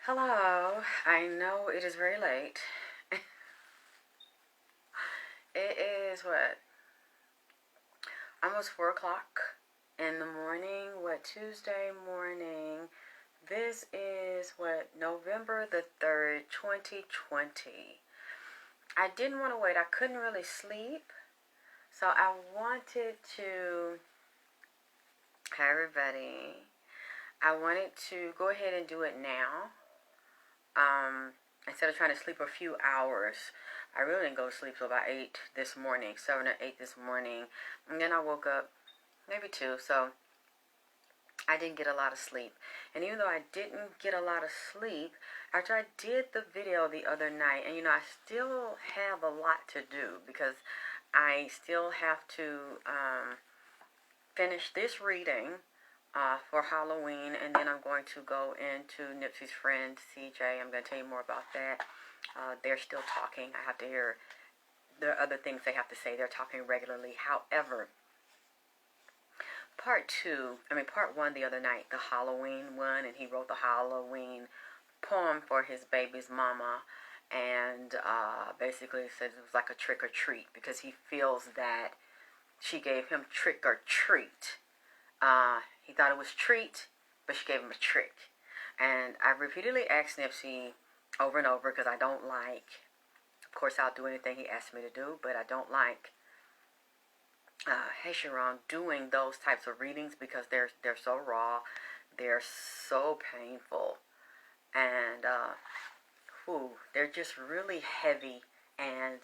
Hello. I know it is very late. It is what? Almost 4 o'clock in the morning. Tuesday morning. This is November the 3rd, 2020. I didn't want to wait. I couldn't really sleep. So I wanted to. Hi, everybody. I wanted to go ahead and do it now. Instead of trying to sleep a few hours. I really didn't go to sleep till about 8 this morning, 7 or 8 this morning. And then I woke up maybe 2, so I didn't get a lot of sleep. And even though I didn't get a lot of sleep, after I did the video the other night, and I still have a lot to do because I still have to finish this reading for Halloween, and then I'm going to go into Nipsey's friend, CJ. I'm going to tell you more about that. They're still talking. I have to hear the other things they have to say. They're talking regularly. However, part 1 the other night, the Halloween one, and he wrote the Halloween poem for his baby's mama, and basically said it was like a trick or treat because he feels that she gave him trick or treat. He thought it was treat, but she gave him a trick. And I repeatedly asked Nipsey over and over because I don't like, of course I'll do anything he asks me to do, but I don't like, hey Sharon, doing those types of readings because they're so raw, they're so painful, and they're just really heavy. And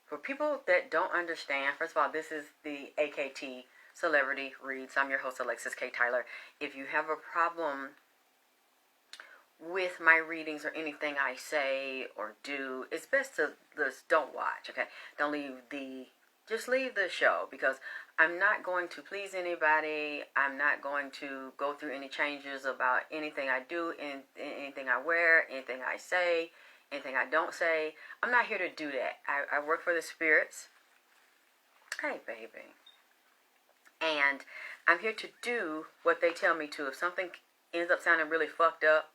for people that don't understand, first of all, this is the AKT Celebrity Reads. I'm your host, Alexis K. Tyler. If you have a problem with my readings or anything I say or do, it's best to just don't watch, okay? Just leave the show, because I'm not going to please anybody. I'm not going to go through any changes about anything I do, anything I wear, anything I say, anything I don't say. I'm not here to do that. I work for the spirits. Hey, baby. And I'm here to do what they tell me to. If something ends up sounding really fucked up,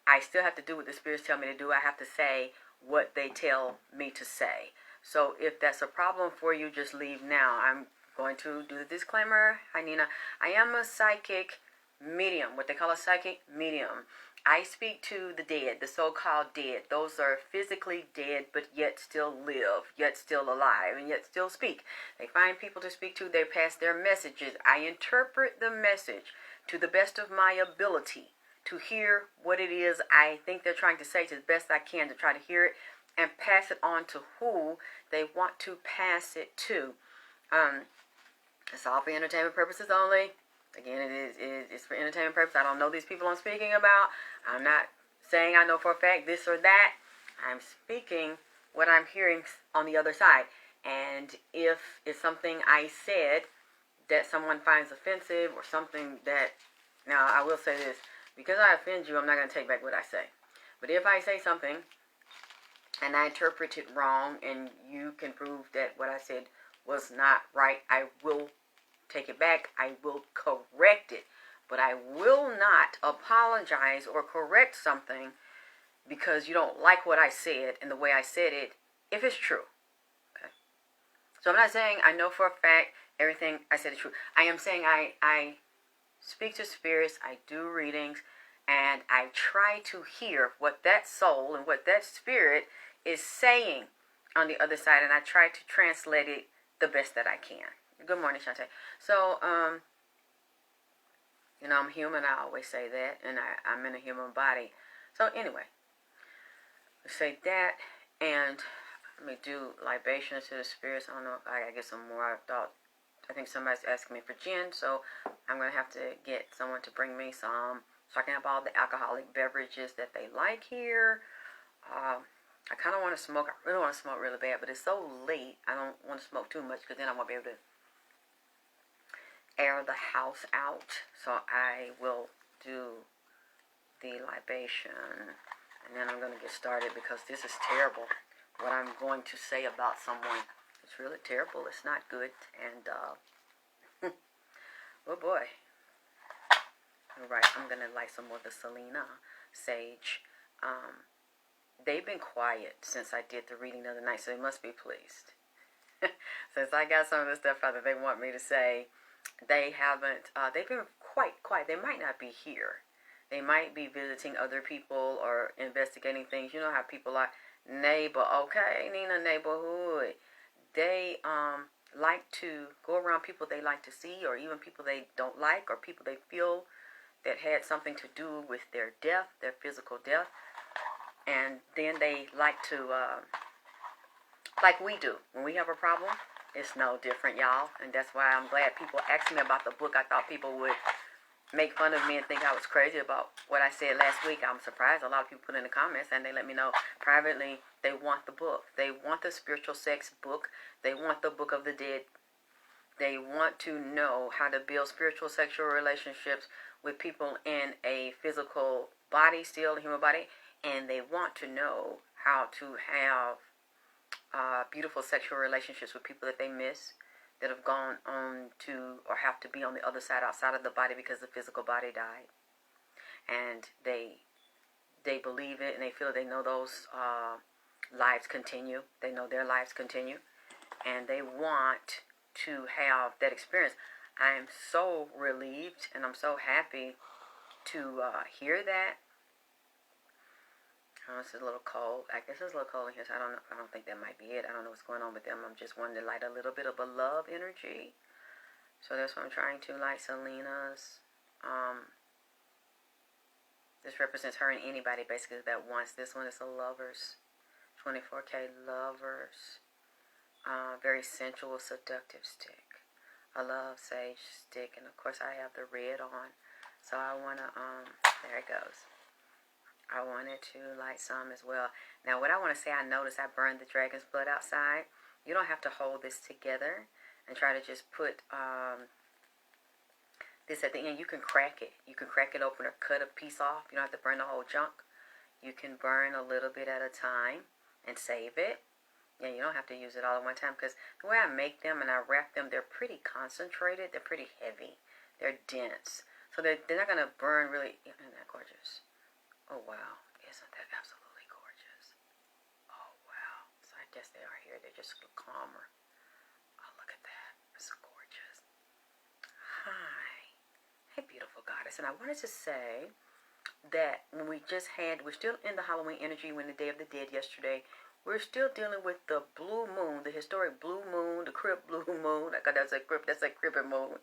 I still have to do what the spirits tell me to do. I have to say what they tell me to say. So if that's a problem for you, just leave now. I'm going to do the disclaimer. Hi, Nina. I am a psychic medium, what they call a psychic medium. I speak to the dead, the so-called dead. Those are physically dead, but yet still live, yet still alive, and yet still speak. They find people to speak to. They pass their messages. I interpret the message to the best of my ability to hear what it is I think they're trying to say to the best I can, to try to hear it and pass it on to who they want to pass it to. It's all for entertainment purposes only. Again, it's for entertainment purposes. I don't know these people I'm speaking about. I'm not saying I know for a fact this or that. I'm speaking what I'm hearing on the other side. And if it's something I said that someone finds offensive or something that... Now, I will say this. Because I offend you, I'm not going to take back what I say. But if I say something and I interpret it wrong and you can prove that what I said was not right, I will take it back. I will correct it. But I will not apologize or correct something because you don't like what I said and the way I said it, if it's true. Okay? So I'm not saying I know for a fact everything I said is true. I am saying I speak to spirits, I do readings, and I try to hear what that soul and what that spirit is saying on the other side, and I try to translate it the best that I can. Good morning, Shantae. So, I'm human. I always say that, and I'm in a human body. So, anyway, let's say that, and let me do libations to the spirits. I don't know if I gotta get some more. I think somebody's asking me for gin, so I'm going to have to get someone to bring me some so I can have all the alcoholic beverages that they like here. I kind of want to smoke. I really want to smoke really bad, but it's so late. I don't want to smoke too much because then I won't be able to air the house out. So I will do the libation, and then I'm going to get started because this is terrible. What I'm going to say about someone, it's really terrible. It's not good. And, oh boy. Right, I'm going to light some more of the Selena sage. They've been quiet since I did the reading the other night, so they must be pleased. Since I got some of the stuff out that they want me to say, they haven't, they've been quite quiet. They might not be here. They might be visiting other people or investigating things. You know how people are, neighbor, okay, Nina, neighborhood. They like to go around people they like to see, or even people they don't like, or people they feel that had something to do with their death, their physical death. And then they like to, like we do, when we have a problem, it's no different, y'all. And that's why I'm glad people asked me about the book. I thought people would make fun of me and think I was crazy about what I said last week. I'm surprised. A lot of people put in the comments and they let me know privately they want the book. They want the spiritual sex book. They want the Book of the Dead. They want to know how to build spiritual sexual relationships with people in a physical body, still a human body. And they want to know how to have beautiful sexual relationships with people that they miss, that have gone on to or have to be on the other side, outside of the body, because the physical body died. And they believe it, and they feel they know those lives continue. They know their lives continue, and they want to have that experience. I am so relieved, and I'm so happy to hear that. Oh, it's a little cold. I guess it's a little cold in here, so I don't know. I don't think that might be it. I don't know what's going on with them. I'm just wanting to light a little bit of a love energy. So that's what I'm trying to light. Selena's. This represents her and anybody basically that wants. This one is a Lovers. 24K Lovers. Very sensual, seductive stick. A love sage stick. And of course I have the red on. So I want to, there it goes. I wanted to light some as well. Now, what I want to say, I noticed I burned the dragon's blood outside. You don't have to hold this together and try to just put this at the end. You can crack it. You can crack it open or cut a piece off. You don't have to burn the whole chunk. You can burn a little bit at a time and save it. Yeah, you don't have to use it all at one time, because the way I make them and I wrap them, they're pretty concentrated. They're pretty heavy. They're dense. So they're not going to burn really. Isn't that gorgeous? Oh, wow. Isn't that absolutely gorgeous? Oh, wow. So I guess they are here. They just look calmer. Oh, look at that. It's gorgeous. Hi. Hey, beautiful goddess. And I wanted to say that when we're still in the Halloween energy when the Day of the Dead yesterday. We're still dealing with the blue moon, the historic blue moon, the crib blue moon. That's a cribbing moon.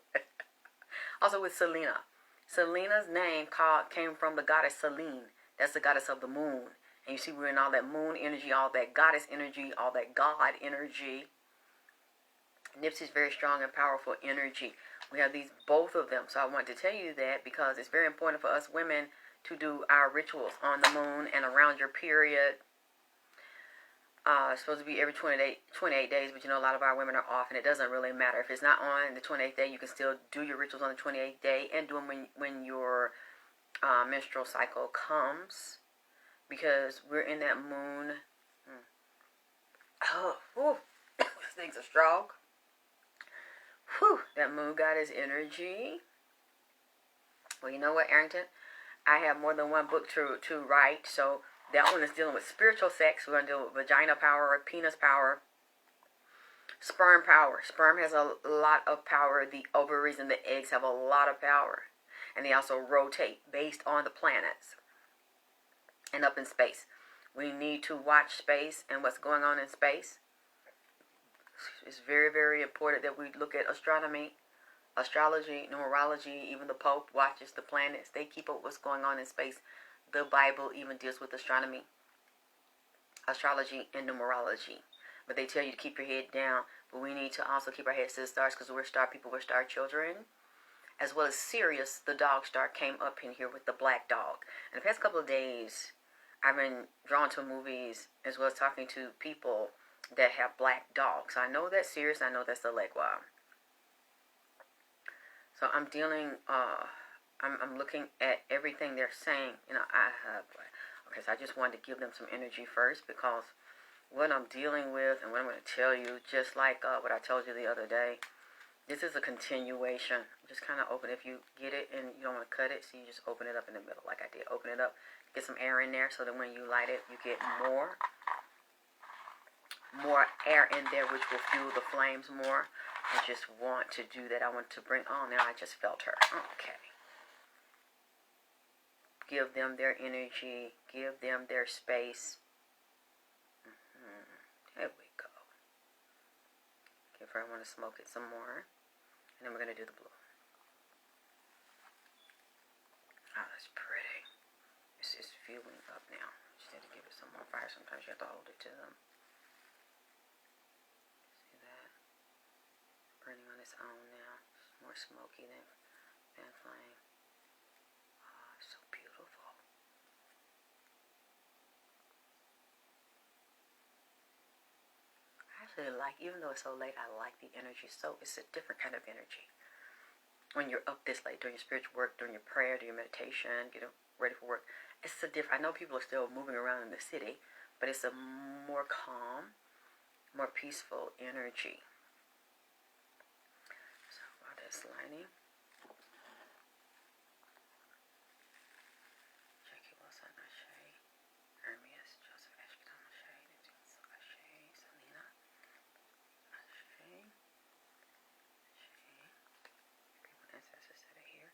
Also with Selena. Selena's name came from the goddess Selene. That's the goddess of the moon. And you see we're in all that moon energy, all that goddess energy, all that God energy. Nipsey's very strong and powerful energy. We have both of them. So I want to tell you that because it's very important for us women to do our rituals on the moon and around your period. It's supposed to be every 28 days, but you know a lot of our women are off, and it doesn't really matter. If it's not on the 28th day, you can still do your rituals on the 28th day and do them when your menstrual cycle comes, because we're in that moon. Oh, these things are strong. Whew, that moon goddess energy. Well, you know what, Arrington? I have more than one book to write, so that one is dealing with spiritual sex. We're going to deal with vagina power, penis power, sperm power. Sperm has a lot of power. The ovaries and the eggs have a lot of power. And they also rotate based on the planets and up in space. We need to watch space and what's going on in space. It's very, very important that we look at astronomy, astrology, numerology. Even the Pope watches the planets. They keep up what's going on in space. The Bible even deals with astronomy, astrology, and numerology. But they tell you to keep your head down. But we need to also keep our heads to the stars, because we're star people, we're star children. As well as Sirius, the dog star, came up in here with the black dog. And the past couple of days, I've been drawn to movies as well as talking to people that have black dogs. I know that's Sirius. I know that's the Legua. So I'm dealing... I'm looking at everything they're saying. You know, okay, so I just wanted to give them some energy first, because what I'm dealing with and what I'm going to tell you, just like what I told you the other day, This is a continuation. Just kind of open. If you get it and you don't want to cut it, so you just open it up in the middle like I did. Open it up, get some air in there so that when you light it, you get more air in there, which will fuel the flames more. I just want to do that. I want to bring on. Now I just felt her. Okay. Give them their energy. Give them their space. There we go. Give her. I want to smoke it some more. And then we're going to do the blue. Oh, that's pretty. It's just fueling up now. Just have to give it some more fire. Sometimes you have to hold it to them. See that? Burning on its own now. It's more smoky than flame. Oh, it's so beautiful. I actually like, even though it's so late, I like the energy. So it's a different kind of energy. When you're up this late, doing your spiritual work, doing your prayer, doing your meditation, getting ready for work, it's a different. I know people are still moving around in the city, but it's a more calm, more peaceful energy. So while that's lighting, Jackie Wilson, Ashe, Hermes, Joseph, Ashton, Ashe, Ashe, Selena, Ashe. Ancestors that are here.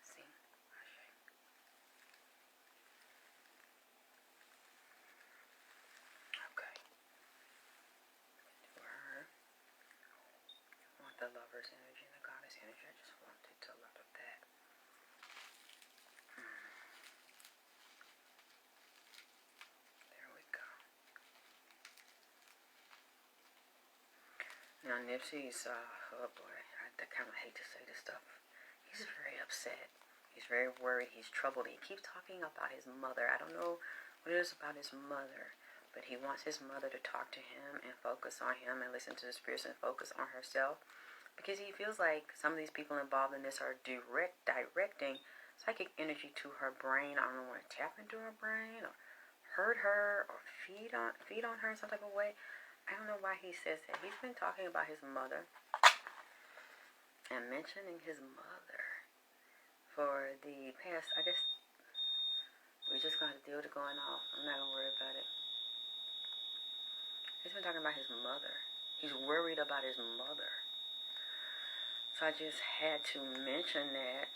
See, Ashe. Okay. For her, I want the lover's energy and the goddess energy. I just wanted a lot of that. There we go. Now Nipsey's, oh boy, I kind of hate to say this stuff. He's very upset. He's very worried. He's troubled. He keeps talking about his mother. I don't know what it is about his mother, but he wants his mother to talk to him and focus on him and listen to the spirits and focus on herself, because he feels like some of these people involved in this are directing psychic energy to her brain. I don't know, want to tap into her brain or hurt her or feed on her in some type of way. I don't know why he says that. He's been talking about his mother and mentioning his mother for the past, I guess, we're just going to deal with it going off. I'm not going to worry about it. He's been talking about his mother. He's worried about his mother. So I just had to mention that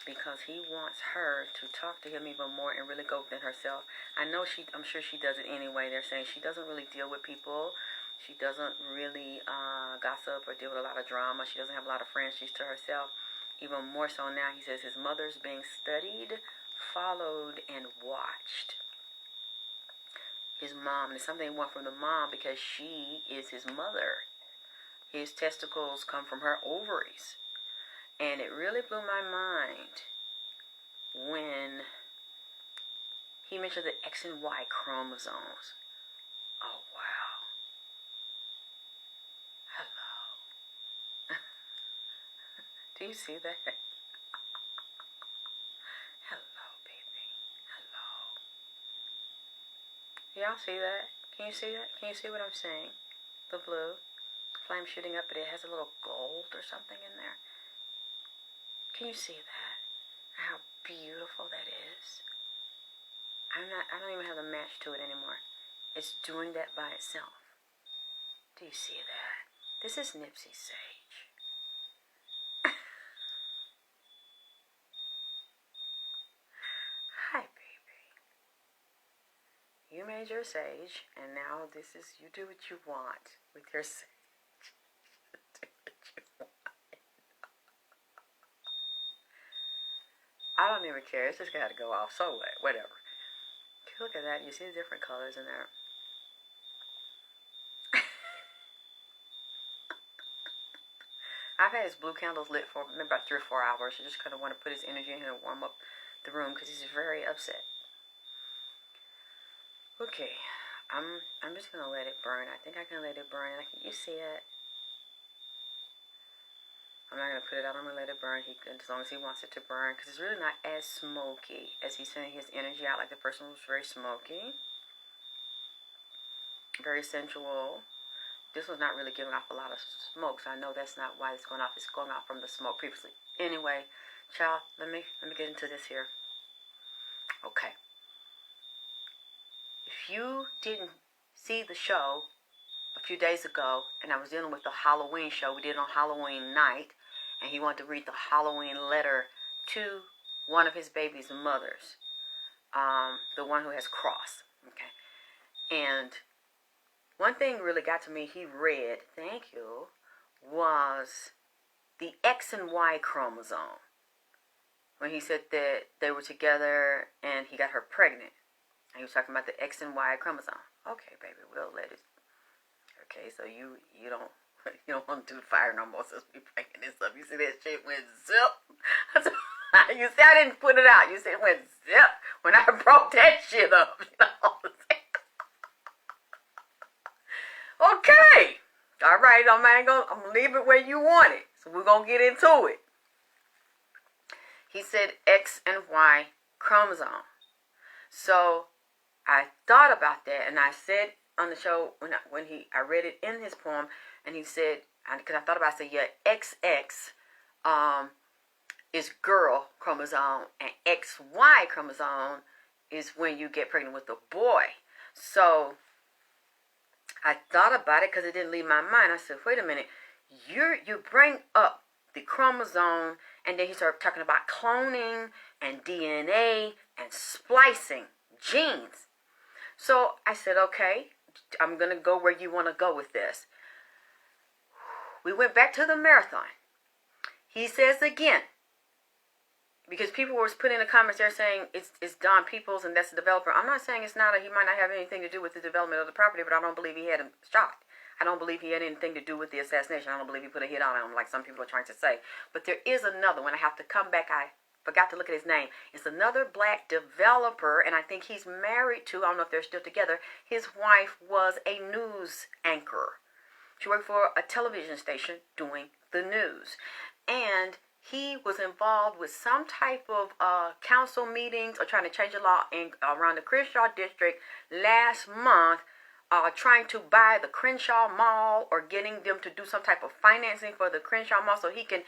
because he wants her to talk to him even more and really go within herself. I'm sure she does it anyway. They're saying she doesn't really deal with people. She doesn't really gossip or deal with a lot of drama. She doesn't have a lot of friends. She's to herself. Even more so now, he says his mother's being studied, followed, and watched. His mom, there's something he wants from the mom because she is his mother. His testicles come from her ovaries. And it really blew my mind when he mentioned the X and Y chromosomes. Oh, wow. Hello. Do you see that? Hello, baby. Hello. Y'all see that? Can you see that? Can you see what I'm saying? The blue. Flame shooting up, but it has a little gold or something in there. Can you see that? How beautiful that is? I don't even have a match to it anymore. It's doing that by itself. Do you see that? This is Nipsey Sage. Hi, baby. You made your sage, and now this is, you do what you want with your sage. Do what you want. I don't even care. It's just got to go off. So what? Whatever. Look at that. You see the different colors in there. I've had his blue candles lit for maybe about 3 or 4 hours. I just kind of want to put his energy in here and warm up the room because he's very upset. Okay. I'm just going to let it burn. I think I can let it burn. You see it? I'm not going to put it out. I'm going to let it burn as long as he wants it to burn. Because it's really not as smoky as he's sending his energy out. Like the person was very smoky. Very sensual. this was not really giving off a lot of smoke, so I know that's not why it's going off. It's going off from the smoke previously. Anyway, child, let me get into this here. Okay. If you didn't see the show a few days ago, and I was dealing with the Halloween show, we did it on Halloween night, and he wanted to read the Halloween letter to one of his baby's mothers, the one who has Cross. Okay. And one thing really got to me, he read, thank you, was the X and Y chromosome. When he said that they were together and he got her pregnant. And he was talking about the X and Y chromosome. Okay, baby, we'll let it. Okay, so you don't want to do the fire no more since we breaking this up. You see that shit went zip. You see, I didn't put it out. You see it went zip when I broke that shit up. You know what I'm saying? Okay. All right, I'm gonna leave it where you want it. So we're gonna get into it. He said X and Y chromosome. So I thought about that, and I said on the show when I read it in his poem, and he said, because I thought about it, I said, yeah, XX is girl chromosome, and XY chromosome is when you get pregnant with a boy. So I thought about it because it didn't leave my mind. I said, wait a minute, you bring up the chromosome, and then he started talking about cloning and DNA and splicing genes. So I said, okay, I'm going to go where you want to go with this. We went back to the marathon. He says again, because people were putting in the comments there saying it's Don Peoples and that's the developer. I'm not saying it's not. He might not have anything to do with the development of the property, but I don't believe he had him shot. I don't believe he had anything to do with the assassination. I don't believe he put a hit on him like some people are trying to say. But there is another one. I have to come back. I forgot to look at his name. It's another black developer, and I think he's married to, I don't know if they're still together. His wife was a news anchor. She worked for a television station doing the news. And he was involved with some type of council meetings or trying to change the law around the Crenshaw district last month, trying to buy the Crenshaw Mall or getting them to do some type of financing for the Crenshaw Mall so he can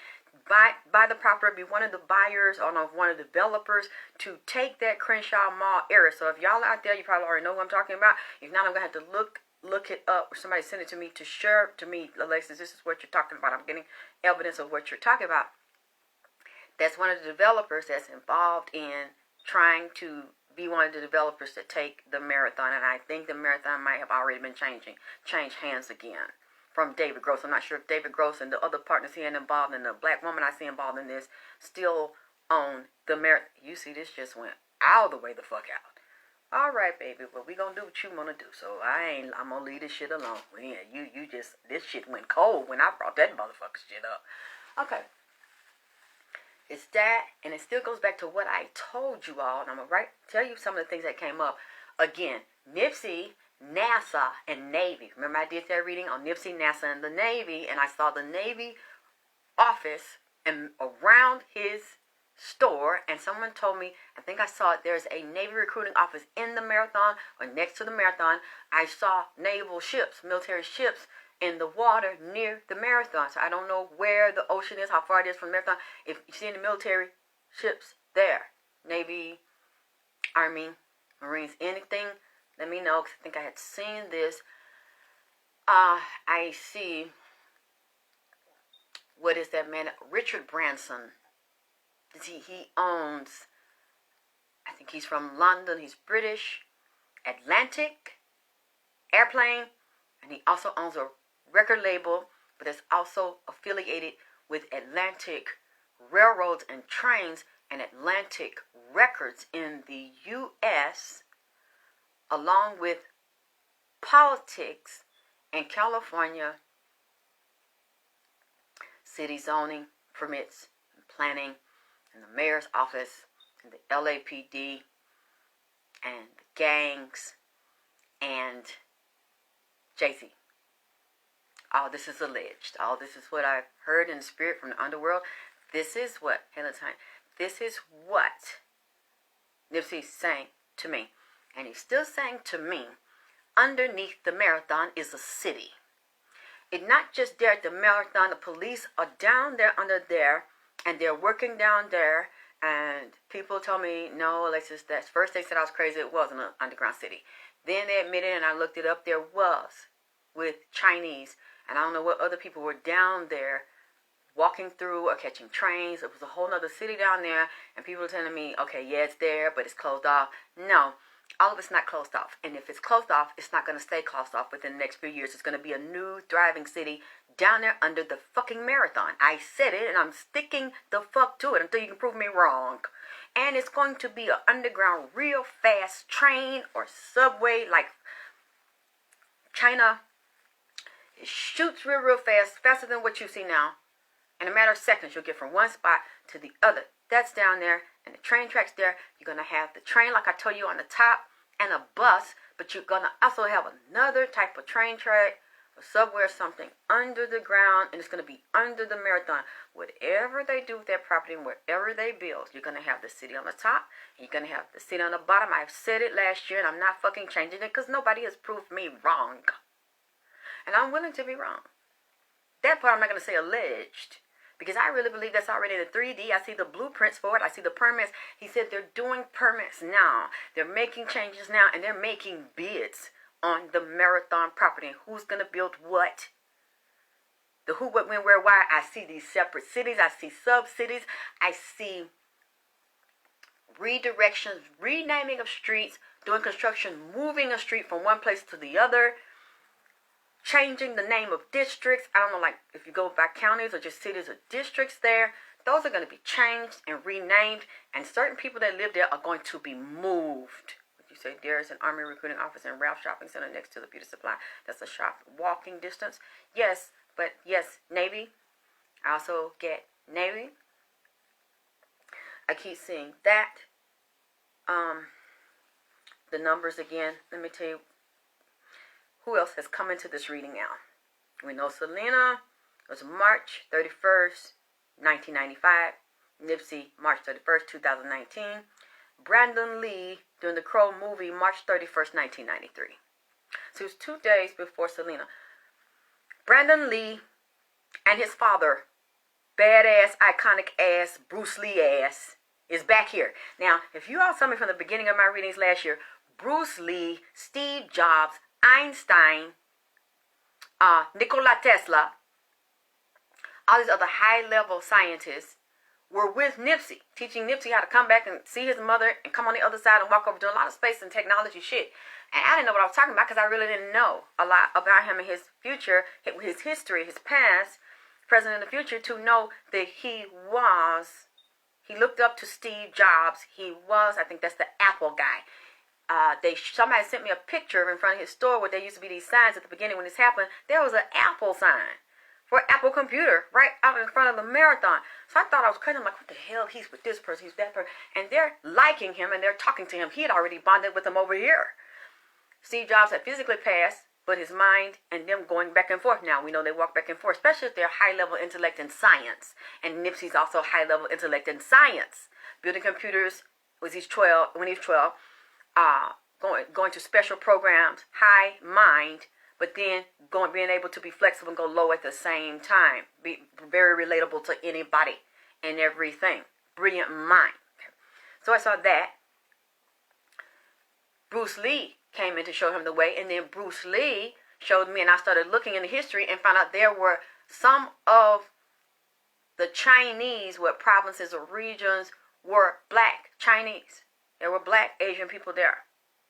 buy the property, be one of the buyers or one of the developers to take that Crenshaw Mall area. So if y'all out there, you probably already know what I'm talking about. If not, I'm going to have to look it up, or somebody send it to me to share to me, Alexis, this is what you're talking about. I'm getting evidence of what you're talking about. That's one of the developers that's involved in trying to be one of the developers to take the marathon. And I think the marathon might have already been changed hands again from David Gross. I'm not sure if David Gross and the other partners he had involved and the black woman I see involved in this still own the marathon. You see, this just went all the way the fuck out. All right, baby, well, we gonna do what you wanna do. So I'm gonna leave this shit alone. Yeah, you just, this shit went cold when I brought that motherfucker shit up. Okay. It's that, and it still goes back to what I told you all, and I'm gonna tell you some of the things that came up. Again, Nipsey, NASA, and Navy. Remember I did that reading on Nipsey, NASA, and the Navy, and I saw the Navy office and around his store, and someone told me, I think I saw it, there's a Navy recruiting office in the marathon or next to the marathon. I saw naval ships, military ships in the water near the marathon. So I don't know where the ocean is, how far it is from the marathon. If you see any military ships there, Navy, Army, Marines, anything, let me know, because I think I had seen this. I see, what is that man, Richard Branson. He owns, I think he's from London, he's British, Atlantic Airplane, and he also owns a record label, but it's also affiliated with Atlantic Railroads and Trains and Atlantic Records in the U.S., along with politics in California, city zoning permits and planning, and the mayor's office, and the LAPD, and the gangs, and Jay-Z. All this is alleged. All this is what I've heard in the spirit from the underworld. This is what, this is what Nipsey's saying to me. And he's still saying to me, underneath the marathon is a city. It's not just there at the marathon. The police are down there under there, and they're working down there. And people told me, no, Alexis, that's first they said I was crazy. It wasn't an underground city. Then they admitted, and I looked it up, there was, with Chinese. And I don't know what other people were down there walking through or catching trains. It was a whole nother city down there. And people were telling me, okay, yeah, it's there, but it's closed off. No, all of it's not closed off. And if it's closed off, it's not going to stay closed off within the next few years. It's going to be a new thriving city down there under the fucking marathon. I said it, and I'm sticking the fuck to it until you can prove me wrong. And it's going to be an underground real fast train or subway like China. It shoots real fast, faster than what you see now. In a matter of seconds, you'll get from one spot to the other. That's down there, and the train tracks there. You're going to have the train, like I told you, on the top, and a bus, but you're going to also have another type of train track, a subway or something under the ground, and it's going to be under the marathon. Whatever they do with that property and wherever they build, you're going to have the city on the top, and you're going to have the city on the bottom. I've said it last year, and I'm not fucking changing it because nobody has proved me wrong. And I'm willing to be wrong. That part I'm not going to say alleged, because I really believe that's already in the 3D. I see the blueprints for it. I see the permits. He said they're doing permits now. They're making changes now, and they're making bids on the marathon property. Who's going to build what? The who, what, when, where, why. I see these separate cities. I see sub-cities. I see redirections, renaming of streets, doing construction, moving a street from one place to the other, changing the name of districts. I don't know, like if you go by counties or just cities or districts there, those are going to be changed and renamed, and certain people that live there are going to be moved. Would you say there's an Army recruiting office in Ralph Shopping Center next to the beauty supply? That's a shop walking distance. Yes, but yes, Navy. I also get Navy. I keep seeing that. The numbers again. Let me tell you. Who else has come into this reading now? We know Selena was March 31st, 1995. Nipsey, March 31st, 2019. Brandon Lee, during the Crow movie, March 31st, 1993. So it was 2 days before Selena. Brandon Lee and his father, badass, iconic ass, Bruce Lee ass, is back here. Now, if you all saw me from the beginning of my readings last year, Bruce Lee, Steve Jobs, Einstein, Nikola Tesla, all these other high-level scientists were with Nipsey, teaching Nipsey how to come back and see his mother and come on the other side and walk over, doing a lot of space and technology shit. And I didn't know what I was talking about because I really didn't know a lot about him and his future, his history, his past, present, and the future, to know that he looked up to Steve Jobs. He was, I think that's the Apple guy. Somebody sent me a picture in front of his store where there used to be these signs at the beginning when this happened. There was an Apple sign for Apple computer right out in front of the marathon. So I thought I was crazy. I'm like, what the hell? He's with this person, he's that person. And they're liking him and they're talking to him. He had already bonded with them over here. Steve Jobs had physically passed, but his mind and them going back and forth. Now we know they walk back and forth, especially if they're high-level intellect in science. And Nipsey's also high-level intellect in science. Building computers when he was 12. Going to special programs, high mind, but then being able to be flexible and go low at the same time. Be very relatable to anybody and everything. Brilliant mind. So I saw that. Bruce Lee came in to show him the way, and then Bruce Lee showed me, and I started looking into history and found out there were some of the Chinese, what provinces or regions were black Chinese. There were black Asian people there.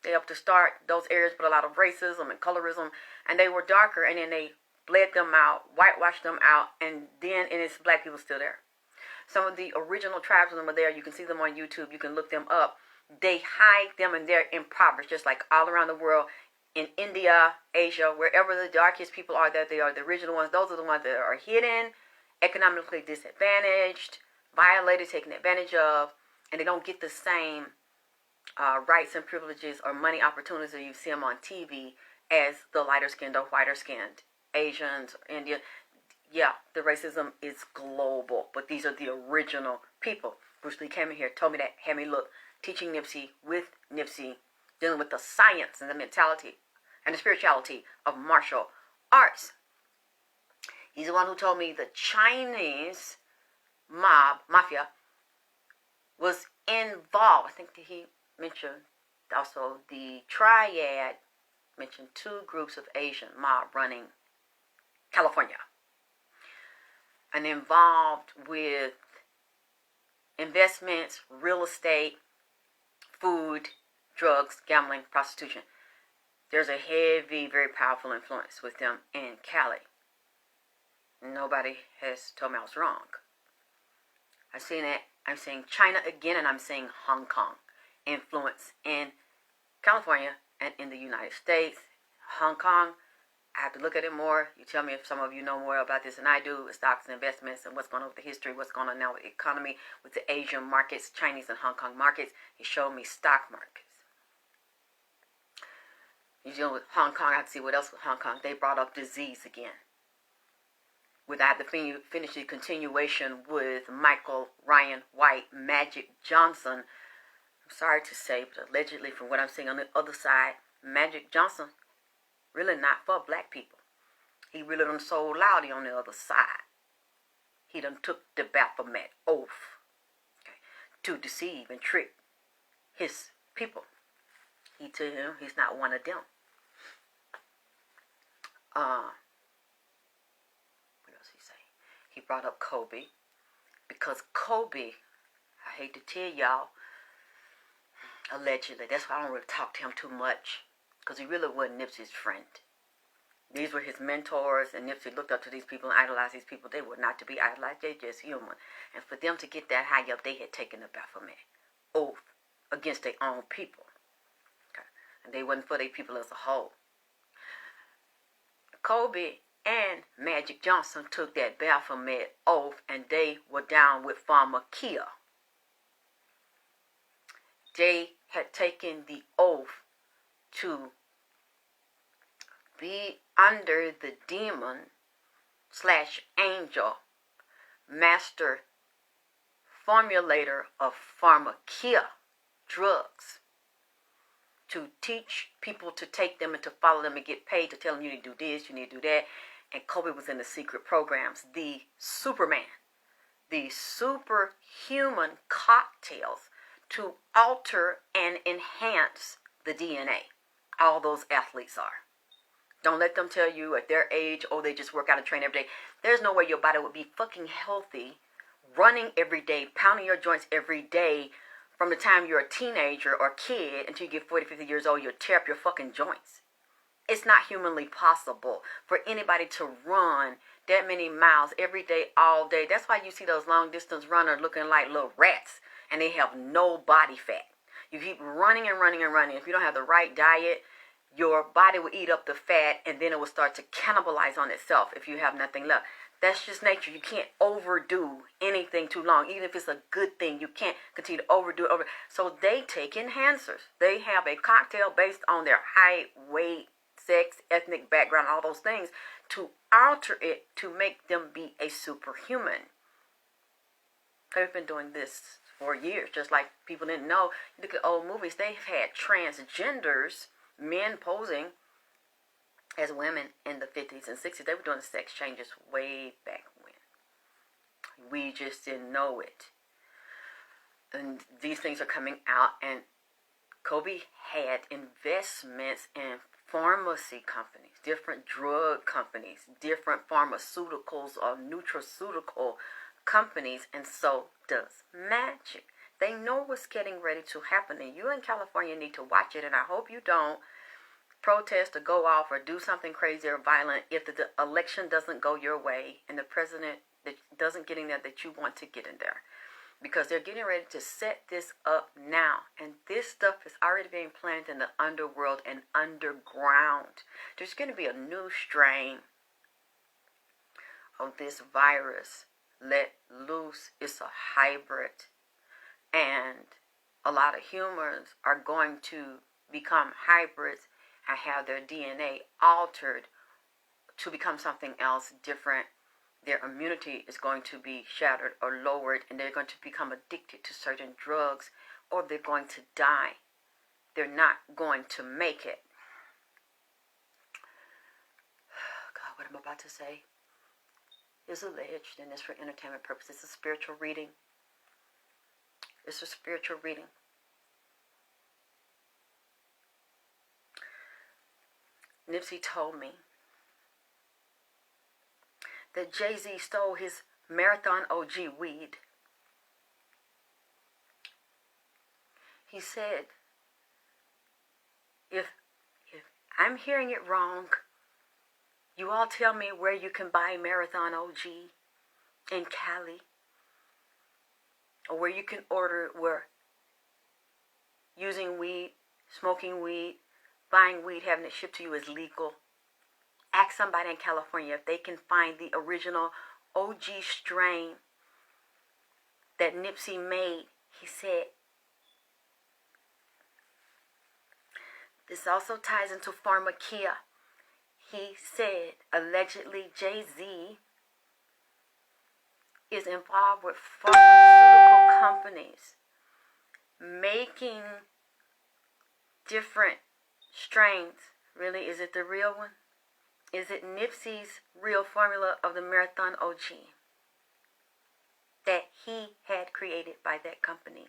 They helped to start those areas with a lot of racism and colorism, and they were darker, and then they bled them out, whitewashed them out, and it's black people still there. Some of the original tribes of them are there. You can see them on YouTube. You can look them up. They hide them, and they're impoverished, just like all around the world. In India, Asia, wherever the darkest people are, that they are the original ones. Those are the ones that are hidden, economically disadvantaged, violated, taken advantage of, and they don't get the same rights and privileges or money opportunities that you see them on TV as the lighter skinned or whiter skinned Asians or Indian. Yeah, the racism is global, but these are the original people. Bruce Lee came in here, told me that, had me look, teaching Nipsey, with Nipsey, dealing with the science and the mentality and the spirituality of martial arts. He's the one who told me the Chinese mafia, was involved. I think that he mentioned also the triad, mentioned 2 groups of Asian mob running California, and involved with investments, real estate, food, drugs, gambling, prostitution. There's a heavy, very powerful influence with them in Cali. Nobody has told me I was wrong. I've seen it. I'm saying China again, and I'm saying Hong Kong influence in California and in the United States. Hong Kong, I have to look at it more. You tell me if some of you know more about this than I do, with stocks and investments and what's going on with the history, what's going on now with the economy, with the Asian markets, Chinese and Hong Kong markets. He showed me stock markets. You deal with Hong Kong, I have to see what else with Hong Kong. They brought up disease again. With I have to finish the continuation with Michael Ryan White, Magic Johnson. I'm sorry to say, but allegedly from what I'm seeing on the other side, Magic Johnson, really not for black people. He really done sold loudy on the other side. He done took the Baphomet oath, okay, to deceive and trick his people. He told him he's not one of them. What else he say? He brought up Kobe, because Kobe, I hate to tell y'all, allegedly, that's why I don't really talk to him too much, because he really wasn't Nipsey's friend. These were his mentors, and Nipsey looked up to these people and idolized these people. They were not to be idolized. They're just human. And for them to get that high up, they had taken the Baphomet oath against their own people. Okay. And they wasn't for their people as a whole. Kobe and Magic Johnson took that Baphomet oath, and they were down with Pharmakia. They had taken the oath to be under the demon / angel master formulator of Pharmakia drugs, to teach people to take them and to follow them and get paid, to tell them you need to do this, you need to do that. And Kobe was in the secret programs, the Superman, the superhuman cocktails to alter and enhance the DNA. All those athletes are. Don't let them tell you at their age, oh, they just work out and train every day. There's no way your body would be fucking healthy, running every day, pounding your joints every day, from the time you're a teenager or kid until you get 40, 50 years old. You'll tear up your fucking joints. It's not humanly possible for anybody to run that many miles every day, all day. That's why you see those long distance runners looking like little rats, and they have no body fat. You keep running and running and running. If you don't have the right diet, your body will eat up the fat, and then it will start to cannibalize on itself if you have nothing left. That's just nature. You can't overdo anything too long. Even if it's a good thing, you can't continue to overdo it. So they take enhancers. They have a cocktail based on their height, weight, sex, ethnic background, all those things, to alter it to make them be a superhuman. They've been doing this for years, just like people didn't know. You look at old movies, they've had transgenders, men posing as women in the 50s and 60s. They were doing sex changes way back when. We just didn't know it. And these things are coming out, and Kobe had investments in pharmacy companies, different drug companies, different pharmaceuticals or nutraceutical companies, and so does Magic. They know what's getting ready to happen, and you in California need to watch it, and I hope you don't protest or go off or do something crazy or violent if the election doesn't go your way and the president that doesn't get in there that you want to get in there. Because they're getting ready to set this up now. And this stuff is already being planted in the underworld and underground. There's going to be a new strain of this virus let loose. It's a hybrid. And a lot of humans are going to become hybrids and have their DNA altered to become something else different. Their immunity is going to be shattered or lowered, and they're going to become addicted to certain drugs, or they're going to die. They're not going to make it. God, what am I about to say? is alleged, and it's for entertainment purposes. It's a spiritual reading. It's a spiritual reading. Nipsey told me that Jay-Z stole his Marathon OG weed. He said, if I'm hearing it wrong, you all tell me where you can buy Marathon OG in Cali, or where you can order where using weed, smoking weed, buying weed, having it shipped to you is legal. Ask somebody in California if they can find the original OG strain that Nipsey made. He said, this also ties into pharmakia. He said, allegedly, Jay-Z is involved with pharmaceutical companies making different strains. Really, is it the real one? Is it Nipsey's real formula of the Marathon OG that he had created by that company?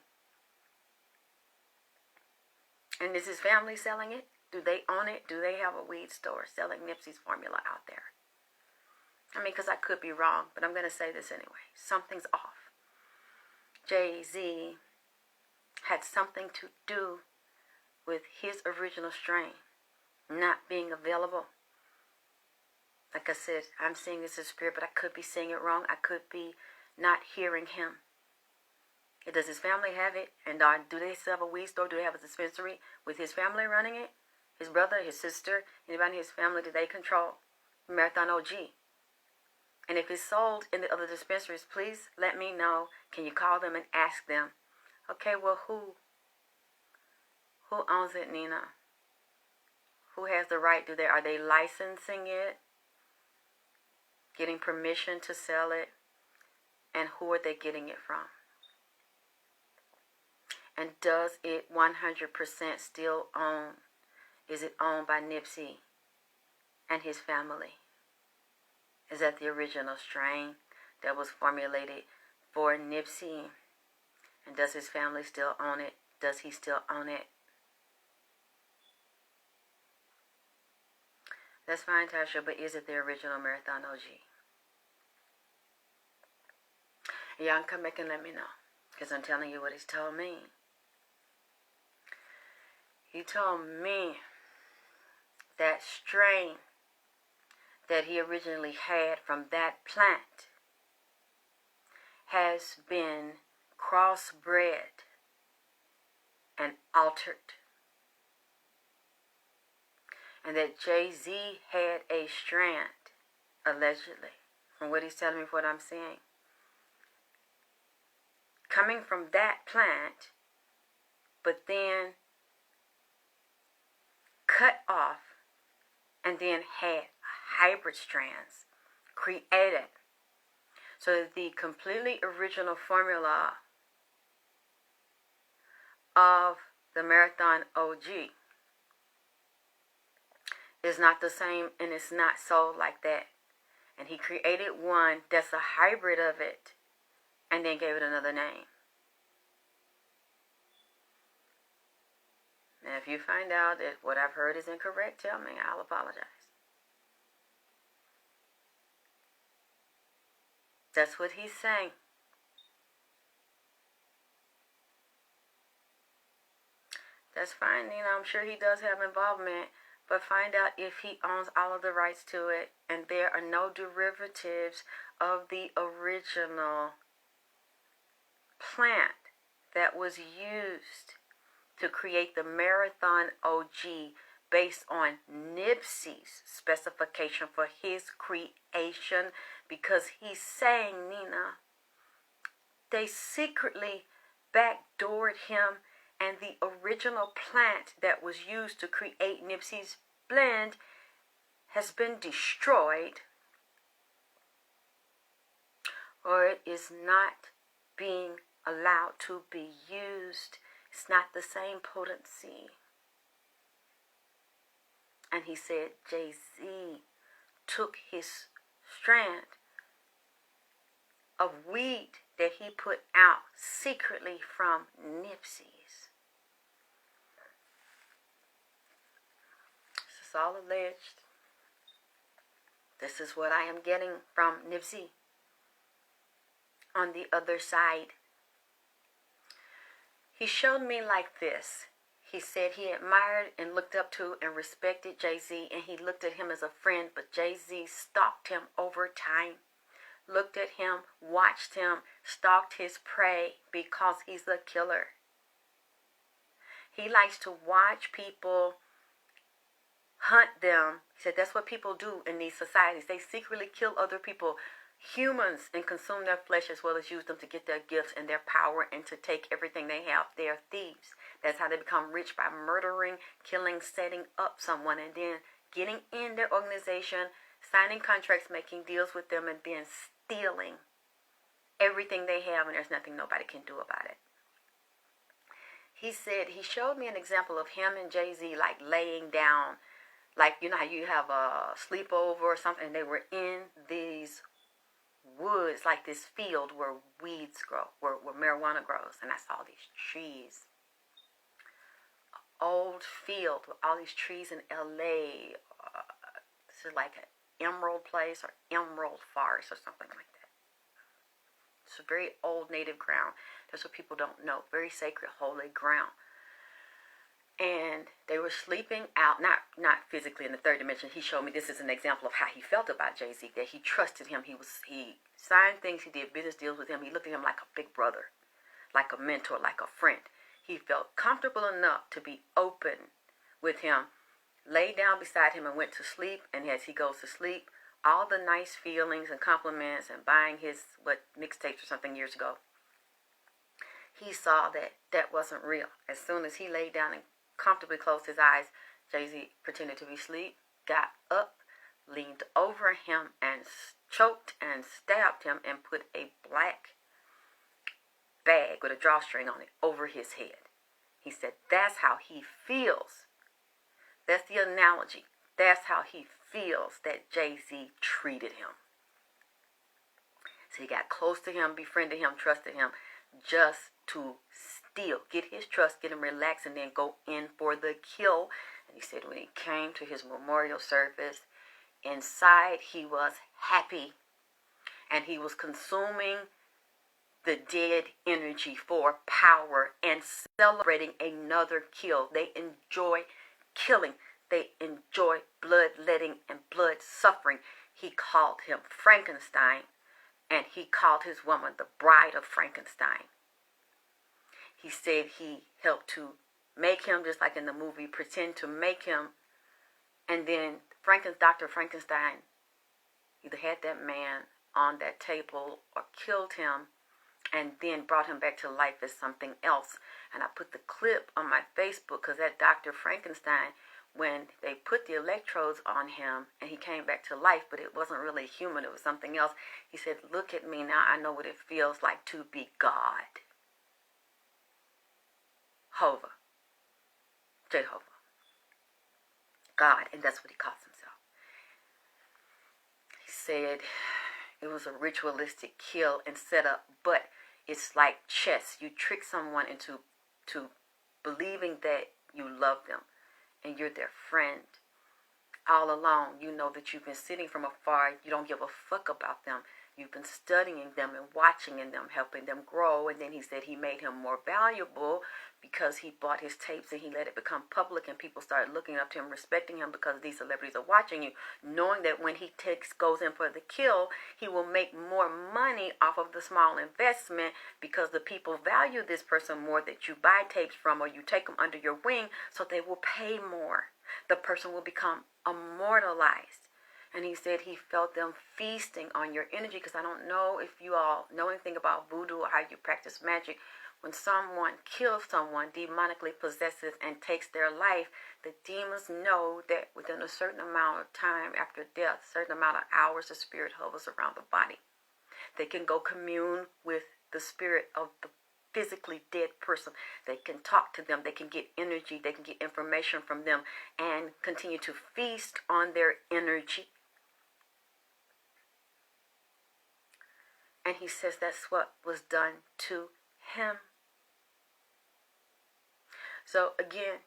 And is his family selling it? Do they own it? Do they have a weed store selling Nipsey's formula out there? I mean, because I could be wrong, but I'm going to say this anyway. Something's off. Jay-Z had something to do with his original strain not being available. Like I said, I'm seeing this as spirit, but I could be seeing it wrong. I could be not hearing him. Does his family have it? And do they still have a weed store? Do they have a dispensary with his family running it? His brother, his sister, anybody in his family, do they control Marathon OG? And if it's sold in the other dispensaries, please let me know. Can you call them and ask them? Okay, well, who owns it, Nina? Who has the right? Are they licensing it? Getting permission to sell it? And who are they getting it from? And does it 100% still own? Is it owned by Nipsey and his family? Is that the original strain that was formulated for Nipsey? And does his family still own it? Does he still own it? That's fine, Tasha, but is it the original Marathon OG? Y'all can come back and let me know, because I'm telling you what he's told me. He told me that strain that he originally had from that plant has been crossbred and altered. And that Jay-Z had a strand, allegedly, from what he's telling me, what I'm seeing, coming from that plant, but then cut off and then had hybrid strands created. So that the completely original formula of the Marathon OG is not the same, and it's not sold like that. And he created one that's a hybrid of it and then gave it another name. And if you find out that what I've heard is incorrect, tell me. I'll apologize. That's what he's saying. That's fine, I'm sure he does have involvement, but find out if he owns all of the rights to it, and there are no derivatives of the original plant that was used to create the Marathon OG based on Nipsey's specification for his creation, because he's saying, Nina, they secretly backdoored him, and the original plant that was used to create Nipsey's blend has been destroyed, or it is not being allowed to be used. It's not the same potency. And he said Jay-Z took his strand of weed that he put out secretly from Nipsey's. This is all alleged. This is what I am getting from Nipsey. On the other side, he showed me like this. He said he admired and looked up to and respected Jay-Z, and he looked at him as a friend, but Jay-Z stalked him over time. Looked at him, watched him, stalked his prey because he's a killer. He likes to watch people, hunt them. He said that's what people do in these societies. They secretly kill other people, humans, and consume their flesh as well as use them to get their gifts and their power and to take everything they have. They are thieves. That's how they become rich, by murdering, killing, setting up someone, and then getting in their organization, signing contracts, making deals with them, and then stealing everything they have, and there's nothing nobody can do about it. He said, he showed me an example of him and Jay-Z like laying down, like, you know how you have a sleepover or something, and they were in these woods, like this field where weeds grow, where marijuana grows, and I saw these trees. Old field with all these trees in LA. This is like an emerald place or emerald forest or something like that. It's a very old native ground. That's what people don't know. Very sacred, holy ground. And they were sleeping out, not physically in the third dimension. He showed me this is an example of how he felt about Jay-Z, that he trusted him. He signed things, he did business deals with him. He looked at him like a big brother, like a mentor, like a friend. He felt comfortable enough to be open with him, lay down beside him and went to sleep. And as he goes to sleep, all the nice feelings and compliments and buying his mixtapes or something years ago, he saw that that wasn't real. As soon as he laid down and comfortably closed his eyes, Jay-Z pretended to be asleep, got up, leaned over him and choked and stabbed him and put a black bag with a drawstring on it over his head. He said that's how he feels. That's the analogy. That's how he feels that Jay-Z treated him. So he got close to him, befriended him, trusted him, just to steal, get his trust, get him relaxed, and then go in for the kill. And he said when he came to his memorial service, inside he was happy, and he was consuming the dead energy for power and celebrating another kill. They enjoy killing. They enjoy bloodletting and blood suffering. He called him Frankenstein, and he called his woman the bride of Frankenstein. He said he helped to make him, just like in the movie, pretend to make him, and then Dr. Frankenstein either had that man on that table or killed him, and then brought him back to life as something else. And I put the clip on my Facebook because that Dr. Frankenstein, when they put the electrodes on him and he came back to life, but it wasn't really human, it was something else. He said, look at me now, I know what it feels like to be God. Jehovah. God, and that's what he calls himself. He said it was a ritualistic kill and setup, but it's like chess. You trick someone into believing that you love them and you're their friend. All along, you know that you've been sitting from afar. You don't give a fuck about them. You've been studying them and watching them, helping them grow. And then he said he made him more valuable because he bought his tapes and he let it become public, and people started looking up to him, respecting him because these celebrities are watching you, knowing that when he goes in for the kill, he will make more money off of the small investment because the people value this person more that you buy tapes from or you take them under your wing, so they will pay more. The person will become immortalized. And he said he felt them feasting on your energy, because I don't know if you all know anything about voodoo or how you practice magic. When someone kills someone, demonically possesses, and takes their life, the demons know that within a certain amount of time after death, a certain amount of hours, the spirit hovers around the body. They can go commune with the spirit of the physically dead person. They can talk to them. They can get energy. They can get information from them and continue to feast on their energy. And he says that's what was done to him. So again,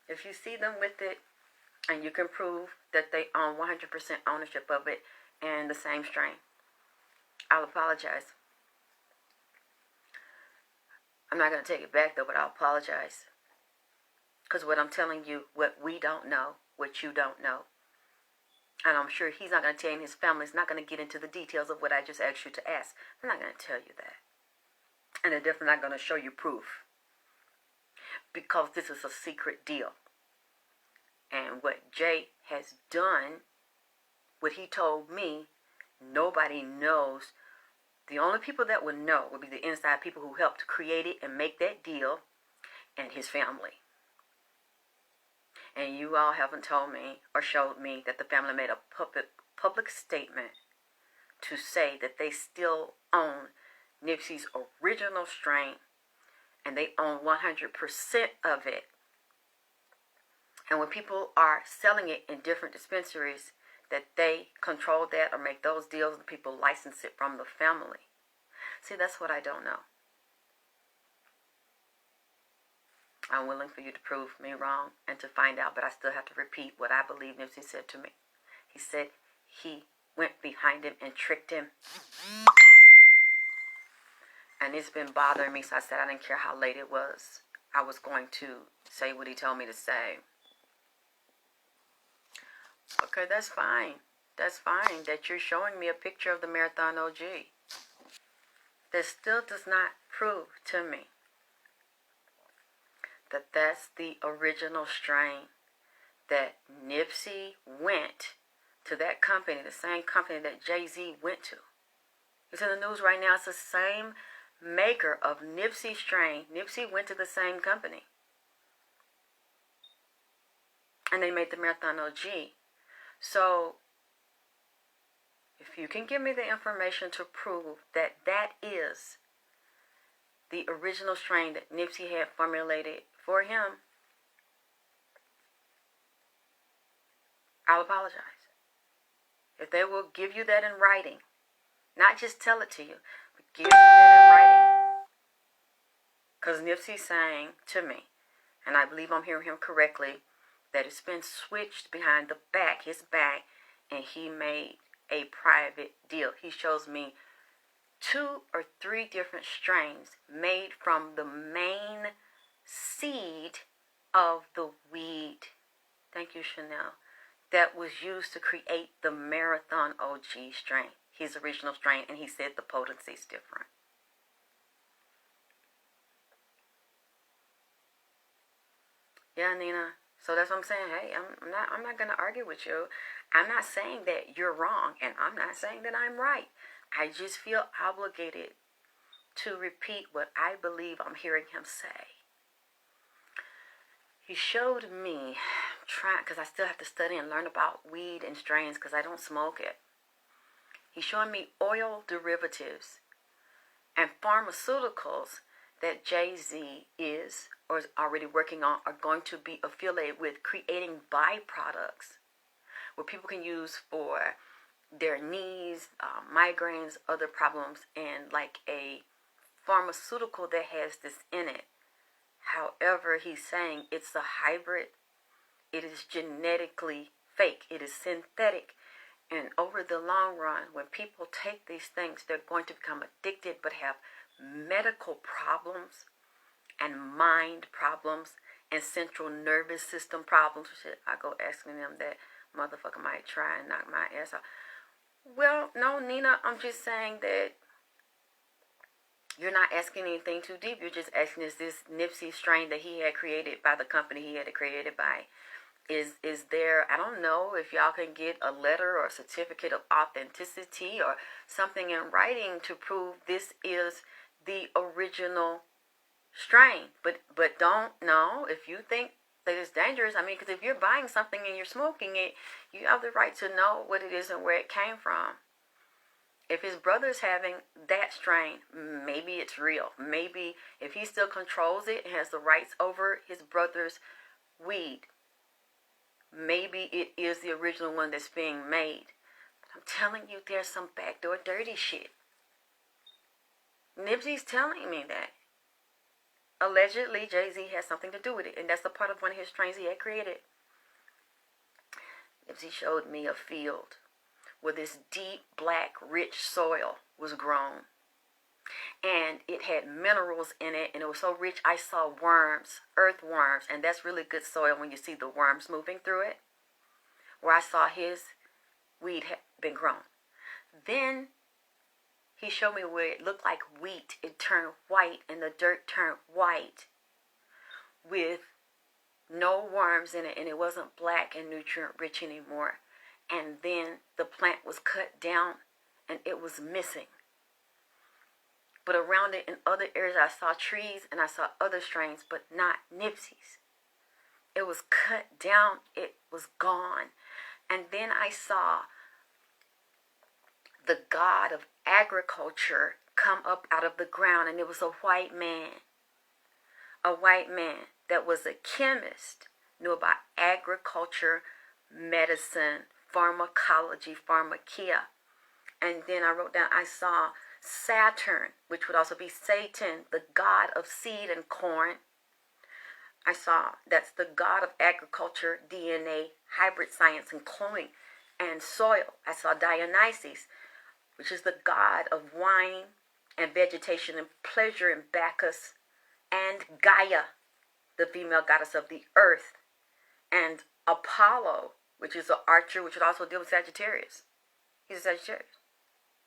if you see them with it and you can prove that they own 100% ownership of it and the same strain, I'll apologize. I'm not going to take it back though, but I'll apologize. Because what I'm telling you, what we don't know, what you don't know, and I'm sure he's not going to tell you, and his family's not going to get into the details of what I just asked you to ask. I'm not going to tell you that. And they're definitely not going to show you proof. Because this is a secret deal. And what Jay has done, what he told me, nobody knows. The only people that would know would be the inside people who helped create it and make that deal, and his family. And you all haven't told me or showed me that the family made a public statement to say that they still own Nipsey's original strain and they own 100% of it. And when people are selling it in different dispensaries, that they control that or make those deals and people license it from the family. See, that's what I don't know. I'm willing for you to prove me wrong and to find out, but I still have to repeat what I believe Nipsey said to me. He said he went behind him and tricked him. And it's been bothering me, so I said I didn't care how late it was. I was going to say what he told me to say. Okay, that's fine. That's fine that you're showing me a picture of the Marathon OG. That still does not prove to me that that's the original strain, that Nipsey went to that company, the same company that Jay-Z went to. It's in the news right now. It's the same maker of Nipsey strain. Nipsey went to the same company. And they made the Marathon OG. So, if you can give me the information to prove that that is the original strain that Nipsey had formulated for him, I'll apologize. If they will give you that in writing, not just tell it to you, but give you that in writing. Because Nipsey's saying to me, and I believe I'm hearing him correctly, that it's been switched behind the back, his back, and he made a private deal. He shows me 2 or 3 different strains made from the main seed of the weed. Thank you, Chanel. That was used to create the Marathon OG strain, his original strain, and he said the potency is different. Yeah, Nina. So that's what I'm saying. Hey, I'm not gonna argue with you. I'm not saying that you're wrong, and I'm not saying that I'm right. I just feel obligated to repeat what I believe I'm hearing him say. He showed me, because I still have to study and learn about weed and strains because I don't smoke it. He's showing me oil derivatives and pharmaceuticals that Jay-Z is or is already working on, are going to be affiliated with creating byproducts where people can use for their knees, migraines, other problems, and like a pharmaceutical that has this in it. However, he's saying it's a hybrid. It is genetically fake. It is synthetic. And over the long run, when people take these things, they're going to become addicted but have medical problems and mind problems and central nervous system problems. Shit, I go asking them that motherfucker might try and knock my ass out. Well, no, Nina, I'm just saying that you're not asking anything too deep. You're just asking, is this Nipsey strain that he had created by the company he had it created by? Is there, I don't know if y'all can get a letter or a certificate of authenticity or something in writing to prove this is the original strain. But don't know if you think that it's dangerous. I mean, because if you're buying something and you're smoking it, you have the right to know what it is and where it came from. If his brother's having that strain, maybe it's real. Maybe if he still controls it and has the rights over his brother's weed, maybe it is the original one that's being made. But I'm telling you, there's some backdoor dirty shit. Nipsey's telling me that. Allegedly, Jay-Z has something to do with it, and that's a part of one of his strains he had created. Nipsey showed me a field where this deep, black, rich soil was grown. And it had minerals in it, and it was so rich, I saw worms, earthworms, and that's really good soil when you see the worms moving through it. Where I saw his weed had been grown. Then he showed me where it looked like wheat. It turned white, and the dirt turned white with no worms in it, and it wasn't black and nutrient rich anymore. And then the plant was cut down, and it was missing. But around it in other areas, I saw trees and I saw other strains, but not Nipsey's. It was cut down. It was gone. And then I saw the god of agriculture come up out of the ground, and it was a white man. A white man that was a chemist, knew about agriculture, medicine, pharmacology, pharmakia. And then I wrote down, I saw Saturn, which would also be Satan, the god of seed and corn. I saw that's the god of agriculture, DNA, hybrid science, and cloning, and soil. I saw Dionysus, which is the god of wine and vegetation and pleasure, and Bacchus, and Gaia, the female goddess of the earth, and Apollo, which is an archer, which would also deal with Sagittarius. He's a Sagittarius.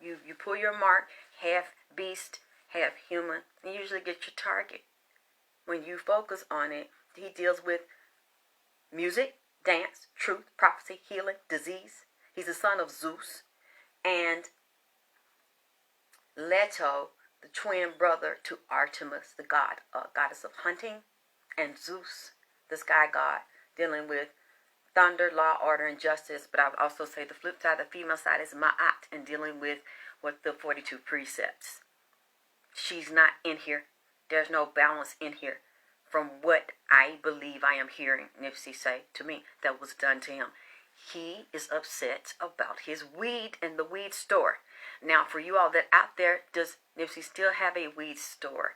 You pull your mark, half beast, half human, and you usually get your target. When you focus on it, he deals with music, dance, truth, prophecy, healing, disease. He's the son of Zeus. And Leto, the twin brother to Artemis, the goddess of hunting, and Zeus, the sky god, dealing with thunder, law, order, and justice. But I would also say the flip side, the female side, is Ma'at, and dealing with what the 42 precepts. She's not in here. There's no balance in here. From what I believe I am hearing Nipsey say to me that was done to him. He is upset about his weed in the weed store. Now, for you all that out there, does Nipsey still have a weed store?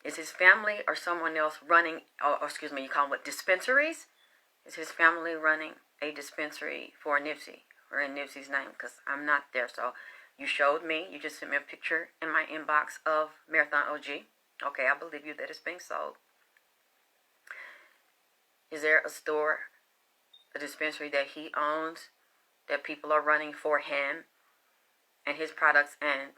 Is his family or someone else running, you call them what, dispensaries? Is his family running a dispensary for Nipsey or in Nipsey's name? Because I'm not there. So you showed me, you just sent me a picture in my inbox of Marathon OG. Okay, I believe you that it's being sold. Is there a store, a dispensary that he owns, that people are running for him and his products, and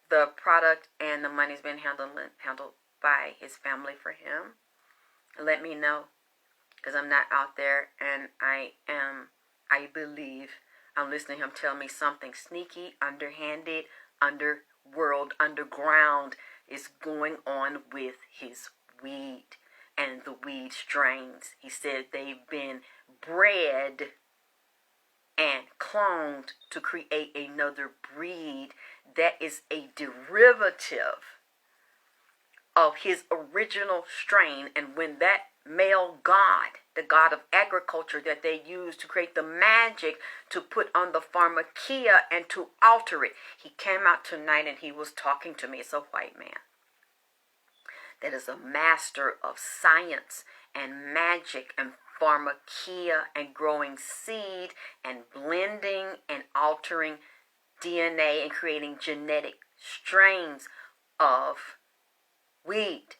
the product and the money's been handled by his family for him? Let me know, because I'm not out there, and I believe I'm listening to him tell me something sneaky, underhanded, underworld, underground is going on with his weed and the weed strains. He said they've been bred and cloned to create another breed that is a derivative of his original strain. And when that male god, the god of agriculture that they use to create the magic to put on the pharmakia and to alter it, he came out tonight and he was talking to me. It's a white man that is a master of science and magic and pharmakia and growing seed and blending and altering DNA and creating genetic strains of weed.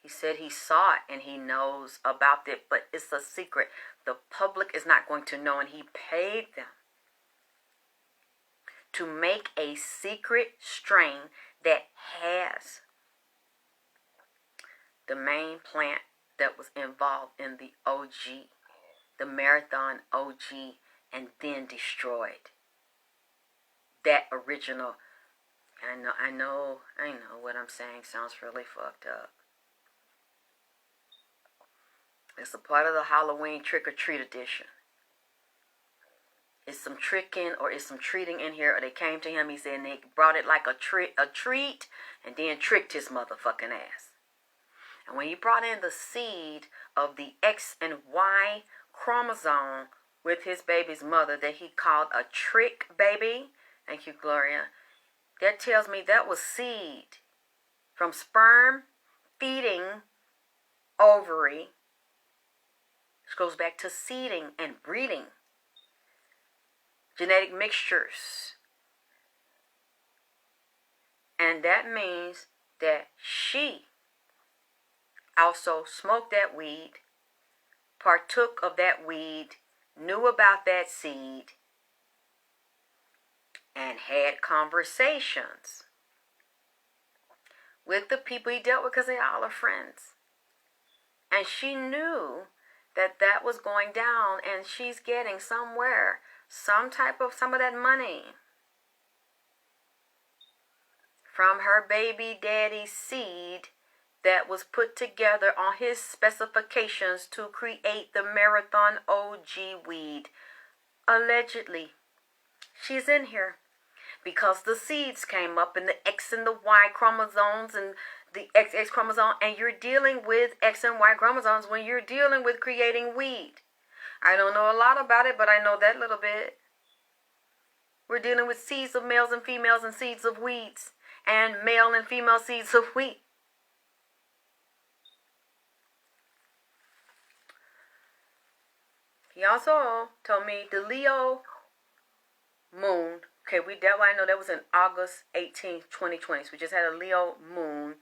He said he saw it and he knows about it, but it's a secret. The public is not going to know, and he paid them to make a secret strain that has the main plant that was involved in the OG, the Marathon OG, and then destroyed that original. I know what I'm saying sounds really fucked up. It's a part of the Halloween trick-or-treat edition. It's some tricking or it's some treating in here, or they came to him, he said, and they brought it like a treat, and then tricked his motherfucking ass. And when he brought in the seed of the X and Y chromosome with his baby's mother that he called a trick baby, Thank you, Gloria. That tells me that was seed. From sperm feeding ovary, which goes back to seeding and breeding. Genetic mixtures. And that means that she also smoked that weed, partook of that weed, knew about that seed, and had conversations with the people he dealt with, because they all are friends. And she knew that that was going down, and she's getting somewhere some of that money from her baby daddy's seed that was put together on his specifications to create the Marathon OG weed. Allegedly. She's in here because the seeds came up in the X and the Y chromosomes and the XX chromosome, and you're dealing with X and Y chromosomes when you're dealing with creating weed. I don't know a lot about it, but I know that little bit. We're dealing with seeds of males and females and seeds of weeds and male and female seeds of wheat. He also told me the Leo moon. Okay, that one I know that was in August 18th, 2020. So we just had a Leo moon.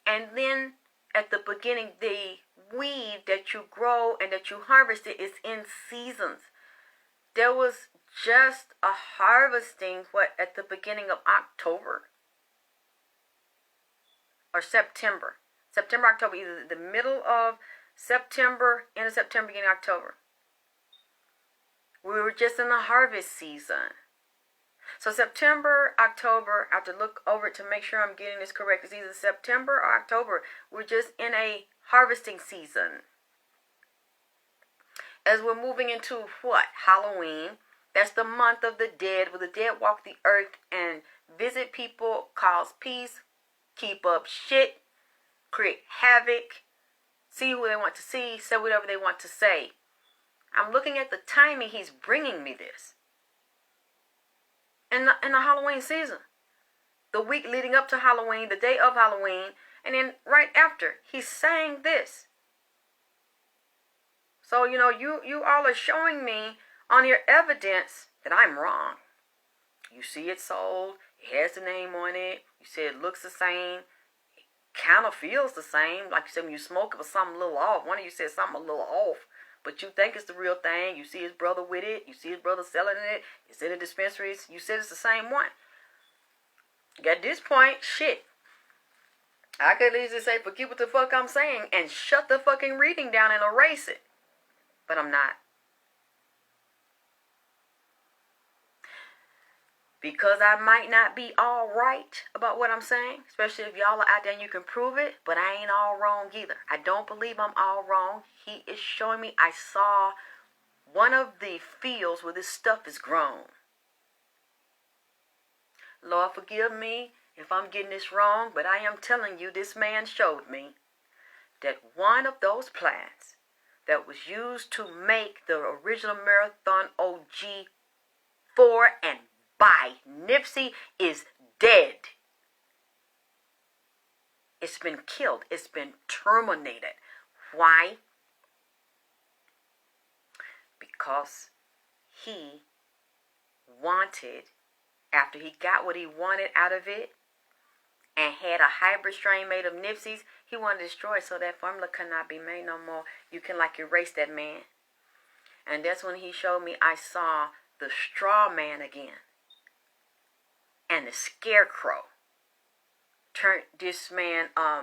And then at the beginning, the weed that you grow and that you harvest it is in seasons. There was just a harvesting at the beginning of October or September. September, October, either the middle of September, end of September, beginning of October. We were just in the harvest season. So September, October, I have to look over it to make sure I'm getting this correct. It's either September or October. We're just in a harvesting season. As we're moving into what? Halloween. That's the month of the dead, where the dead walk the earth and visit people, cause peace, keep up shit, create havoc, see who they want to see, say whatever they want to say. I'm looking at the timing he's bringing me this. In the Halloween season. The week leading up to Halloween, the day of Halloween, and then right after, he's saying this. So, you all are showing me on your evidence that I'm wrong. You see it sold, it has the name on it, you say it looks the same, it kind of feels the same, like you said when you smoke it was something a little off. One of you said something a little off. But you think it's the real thing. You see his brother with it. You see his brother selling it. It's in the dispensaries. You said it's the same one. At this point, shit. I could easily say, forget what the fuck I'm saying and shut the fucking reading down and erase it. But I'm not. Because I might not be all right about what I'm saying, especially if y'all are out there and you can prove it, but I ain't all wrong either. I don't believe I'm all wrong. He is showing me I saw one of the fields where this stuff is grown. Lord, forgive me if I'm getting this wrong, but I am telling you, this man showed me that one of those plants that was used to make the original Marathon OG 4 and by Nipsey is dead. It's been killed. It's been terminated. Why? Because he wanted, after he got what he wanted out of it and had a hybrid strain made of Nipsey's, he wanted to destroy it so that formula cannot be made no more. You can erase that man. And that's when he showed me I saw the straw man again. And the scarecrow turned this man, a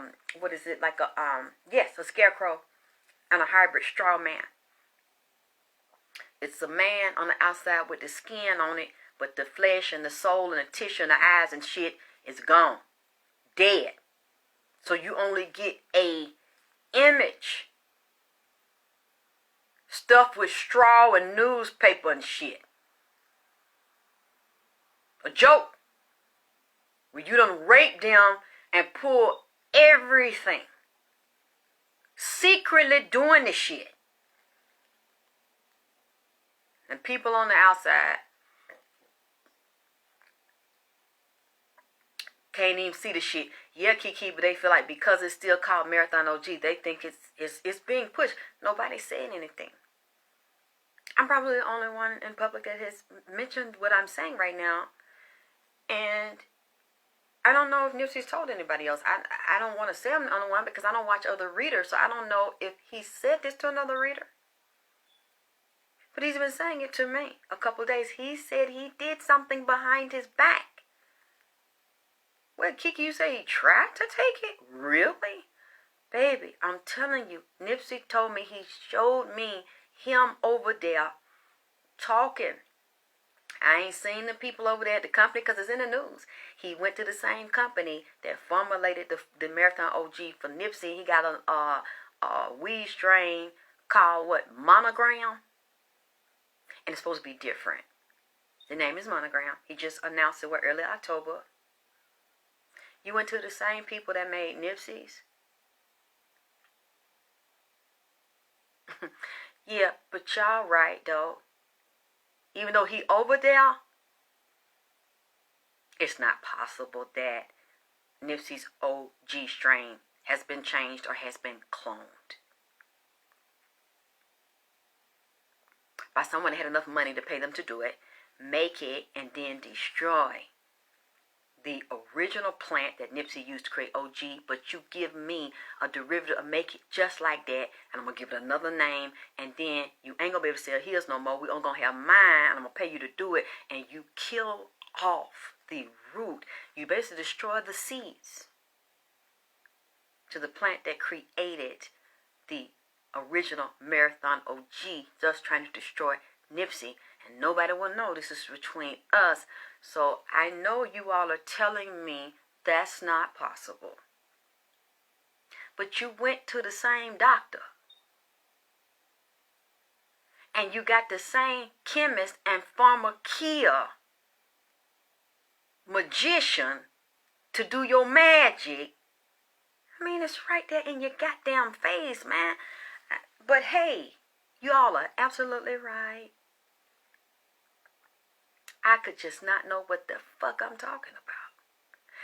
scarecrow and a hybrid straw man. It's a man on the outside with the skin on it, but the flesh and the soul and the tissue and the eyes and shit is gone. Dead. So you only get a image stuffed with straw and newspaper and shit. A joke. Where you done rape them and pull everything. Secretly doing this shit. And people on the outside Can't even see the shit. Yeah, Kiki, but they feel like because it's still called Marathon OG, they think it's being pushed. Nobody's saying anything. I'm probably the only one in public that has mentioned what I'm saying right now. And I don't know if Nipsey's told anybody else. I don't want to say I'm the only one because I don't watch other readers. So I don't know if he said this to another reader. But he's been saying it to me a couple of days. He said he did something behind his back. Well, Kiki, you say he tried to take it? Really? Baby, I'm telling you, Nipsey told me he showed me him over there talking. I ain't seen the people over there at the company because it's in the news. He went to the same company that formulated the Marathon OG for Nipsey. He got a weed strain called what? Monogram? And it's supposed to be different. The name is Monogram. He just announced it early October. You went to the same people that made Nipsey's? Yeah, but y'all right, though. Even though he over there, it's not possible that Nipsey's OG strain has been changed or has been cloned by someone that had enough money to pay them to do it, make it, and then destroy the original plant that Nipsey used to create OG, but you give me a derivative and make it just like that, and I'm going to give it another name, and then you ain't going to be able to sell his no more. We're going to have mine, and I'm going to pay you to do it, and you kill off the root. You basically destroy the seeds to the plant that created the original Marathon OG, thus trying to destroy Nipsey. And nobody will know this is between us. So I know you all are telling me that's not possible. But you went to the same doctor. And you got the same chemist and pharmacia magician to do your magic. I mean, it's right there in your goddamn face, man. But hey, you all are absolutely right. I could just not know what the fuck I'm talking about.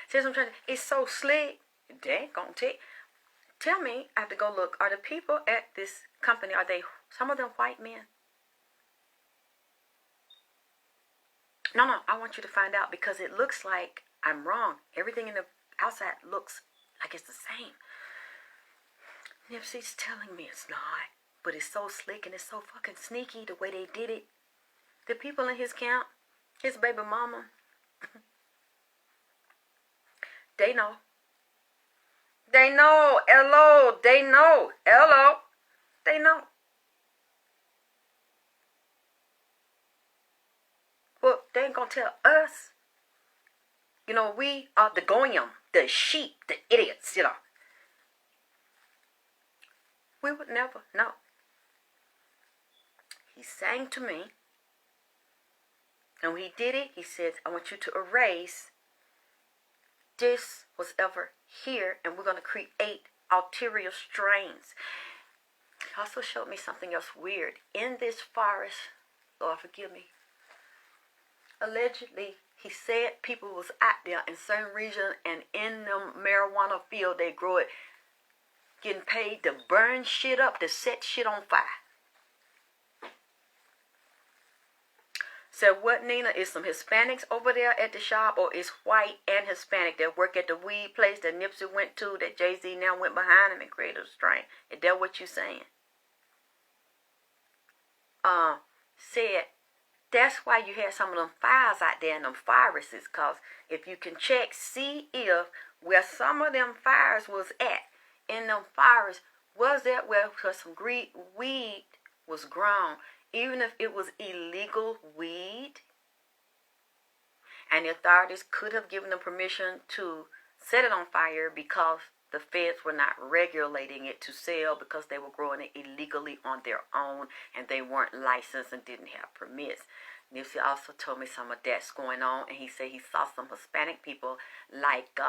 See what I'm trying to... It's so slick. They ain't gonna take... Tell me, I have to go look. Are the people at this company, are they some of them white men? No, I want you to find out because it looks like I'm wrong. Everything in the outside looks like it's the same. Nipsey's telling me it's not. But it's so slick and it's so fucking sneaky the way they did it. The people in his camp, his baby mama, they know. They know. Hello. They know. Hello. They know. Well, they ain't gonna tell us. You know, we are the goyim, the sheep, the idiots, you know. We would never know. He sang to me. And when he did it, he said, I want you to erase this was ever here, and we're going to create ulterior strains. He also showed me something else weird. In this forest, Lord forgive me, allegedly, he said people was out there in certain regions, and in the marijuana field, they grow it, getting paid to burn shit up, to set shit on fire. Said, what, Nina, is some Hispanics over there at the shop, or is white and Hispanic that work at the weed place that Nipsey went to, that Jay-Z now went behind him and created a strain? Is that what you saying? Said, that's why you had some of them fires out there and them viruses, because if you can check, see if where some of them fires was at, in them fires, was that where some weed was grown, even if it was illegal weed, and the authorities could have given them permission to set it on fire because the feds were not regulating it to sell because they were growing it illegally on their own and they weren't licensed and didn't have permits. Nipsey also told me some of that's going on, and he said he saw some Hispanic people like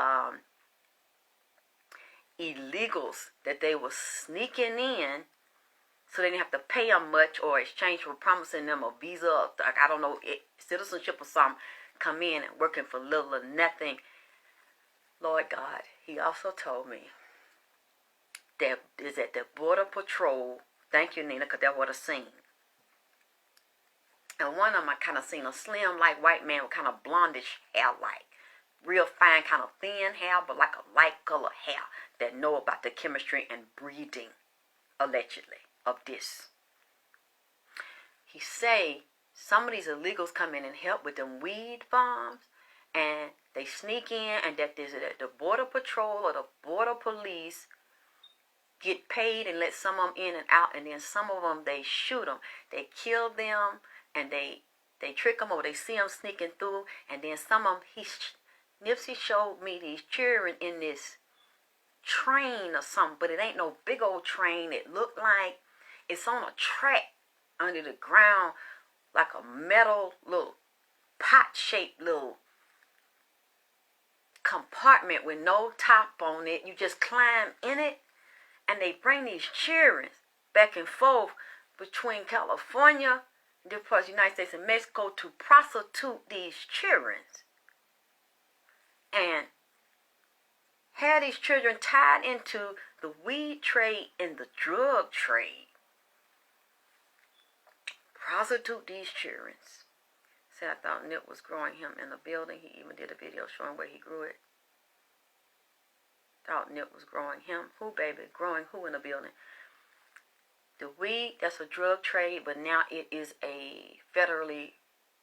illegals that they were sneaking in so they didn't have to pay them much or exchange for promising them a visa or, I don't know, citizenship or something, come in and working for little or nothing. Lord God, he also told me that is at the Border Patrol. Thank you, Nina, because that was a scene. And one of them I kind of seen a slim, like, white man with kind of blondish hair, like real fine, kind of thin hair, but like a light color hair that know about the chemistry and breeding, allegedly, of this. He say some of these illegals come in and help with them weed farms, and they sneak in, and that the Border Patrol or the Border Police get paid and let some of them in and out, and then some of them, they shoot them. They kill them, and they trick them, or they see them sneaking through, and then some of them, Nipsey showed me these children in this train or something, but it ain't no big old train. It looked like it's on a track under the ground, like a metal little pot-shaped little compartment with no top on it. You just climb in it, and they bring these children back and forth between California, different parts of the United States, and Mexico to prostitute these children. And had these children tied into the weed trade and the drug trade. Prostitute these children. Said I thought Nip was growing him in the building. He even did a video showing where he grew it. Thought Nip was growing him. Who, baby? Growing who in the building? The weed, that's a drug trade, but now it is a federally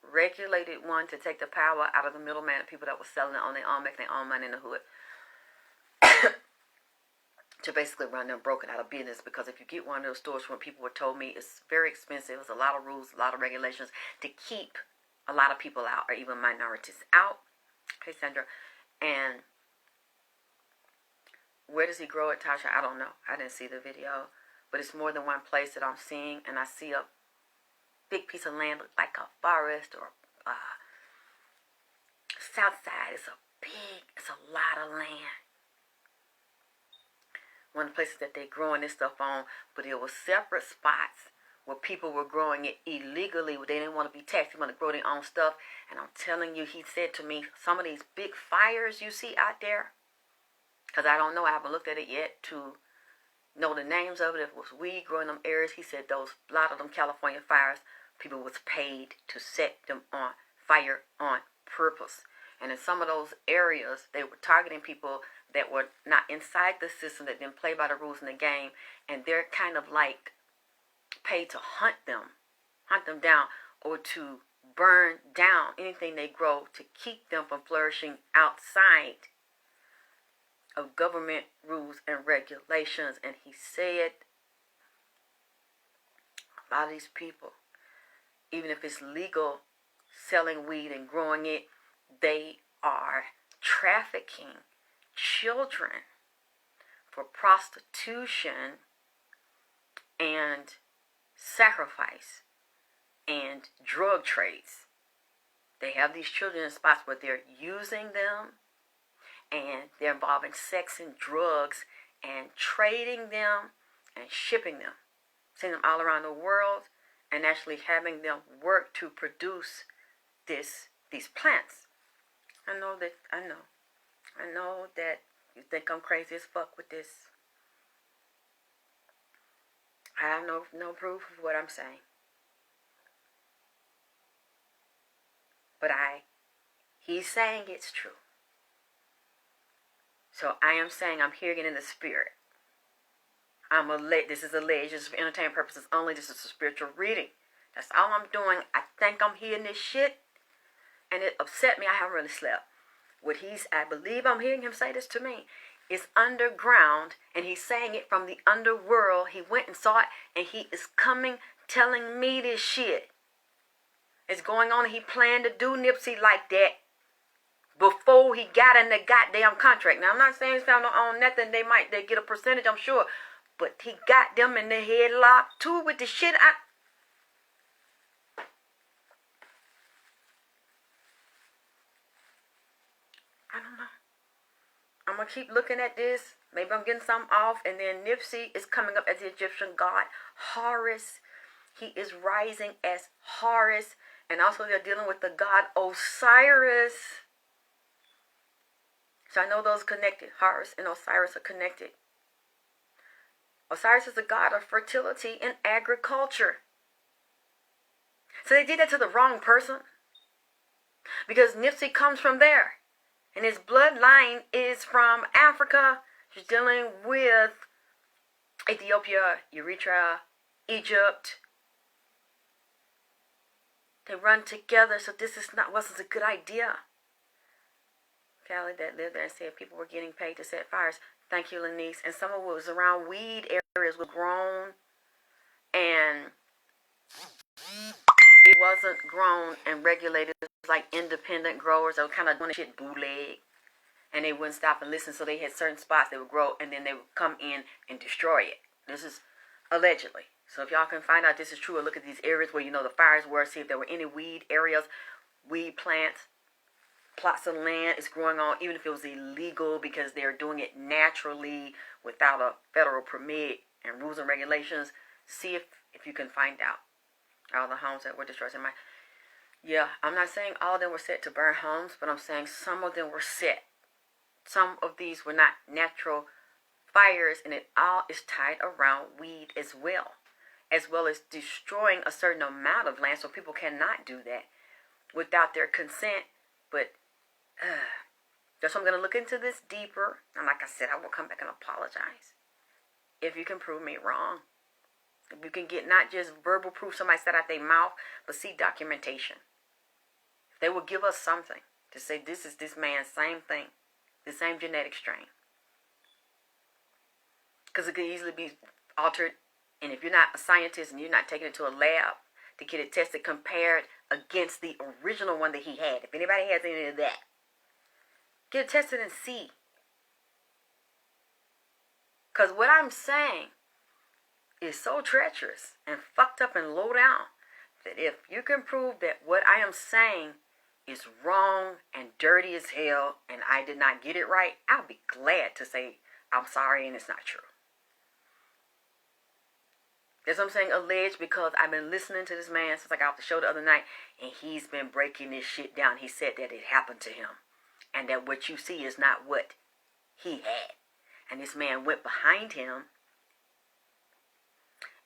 regulated one to take the power out of the middleman, people that were selling it on their own, making their own money in the hood. To basically run them broken out of business, because if you get one of those stores from what people were told me, it's very expensive. There's a lot of rules, a lot of regulations to keep a lot of people out, or even minorities out. Okay, Sandra. And where does he grow it, Tasha? I don't know. I didn't see the video. But it's more than one place that I'm seeing, and I see a big piece of land, look like a forest or south side. It's a lot of land. One of the places that they're growing this stuff on, but it was separate spots where people were growing it illegally. They didn't want to be taxed. They want to grow their own stuff. And I'm telling you, he said to me, some of these big fires you see out there, because I don't know, I haven't looked at it yet to know the names of it. If it was weed growing in them areas, he said a lot of them California fires, people was paid to set them on fire on purpose. And in some of those areas, they were targeting people that were not inside the system, that didn't play by the rules in the game, and they're kind of like paid to hunt them down, or to burn down anything they grow to keep them from flourishing outside of government rules and regulations. And he said a lot of these people, even if it's legal selling weed and growing it, they are trafficking children for prostitution and sacrifice and drug trades. They have these children in spots where they're using them, and they're involving sex and drugs and trading them and shipping them, sending them all around the world, and actually having them work to produce these plants. I know that you think I'm crazy as fuck with this. I have no proof of what I'm saying. But he's saying it's true. So I am saying I'm hearing it in the spirit. This is alleged. This is for entertainment purposes only. This is a spiritual reading. That's all I'm doing. I think I'm hearing this shit, and it upset me. I haven't really slept. I believe I'm hearing him say this to me. It's underground, and he's saying it from the underworld. He went and saw it, and he is coming telling me this shit. It's going on, and he planned to do Nipsey like that before he got in the goddamn contract. Now, I'm not saying he's found on nothing. They get a percentage, I'm sure. But he got them in the headlock, too, with the shit. I don't know. I'm going to keep looking at this. Maybe I'm getting something off. And then Nipsey is coming up as the Egyptian god Horus. He is rising as Horus. And also they're dealing with the god Osiris. So I know those are connected. Horus and Osiris are connected. Osiris is the god of fertility and agriculture. So they did that to the wrong person. Because Nipsey comes from there. And his bloodline is from Africa. He's dealing with Ethiopia, Eritrea, Egypt. They run together, so this wasn't a good idea. Callie that lived there and said people were getting paid to set fires. Thank you, Lanice. And some of it was around weed areas were grown, and it wasn't grown and regulated. It was like independent growers that were kind of doing shit bootleg, and they wouldn't stop and listen. So they had certain spots they would grow, and then they would come in and destroy it. This is allegedly. So if y'all can find out this is true, or look at these areas where you know the fires were, see if there were any weed areas, weed plants, plots of land is growing on, even if it was illegal because they're doing it naturally without a federal permit and rules and regulations. See if you can find out. All the homes that were destroyed. Yeah, I'm not saying all of them were set to burn homes, but I'm saying some of them were set. Some of these were not natural fires, and it all is tied around weed as well as destroying a certain amount of land, so people cannot do that without their consent. But that's why I'm going to look into this deeper. And like I said, I will come back and apologize if you can prove me wrong. If you can get not just verbal proof somebody said out their mouth, but see documentation. They will give us something to say this is this man's same thing, the same genetic strain. Because it could easily be altered. And if you're not a scientist and you're not taking it to a lab to get it tested, compared against the original one that he had. If anybody has any of that, get it tested and see. Because what I'm saying is so treacherous and fucked up and low down that if you can prove that what I am saying is wrong and dirty as hell and I did not get it right, I'll be glad to say I'm sorry and it's not true. That's what I'm saying, alleged, because I've been listening to this man since I got off the show the other night, and he's been breaking this shit down. He said that it happened to him, and that what you see is not what he had. And this man went behind him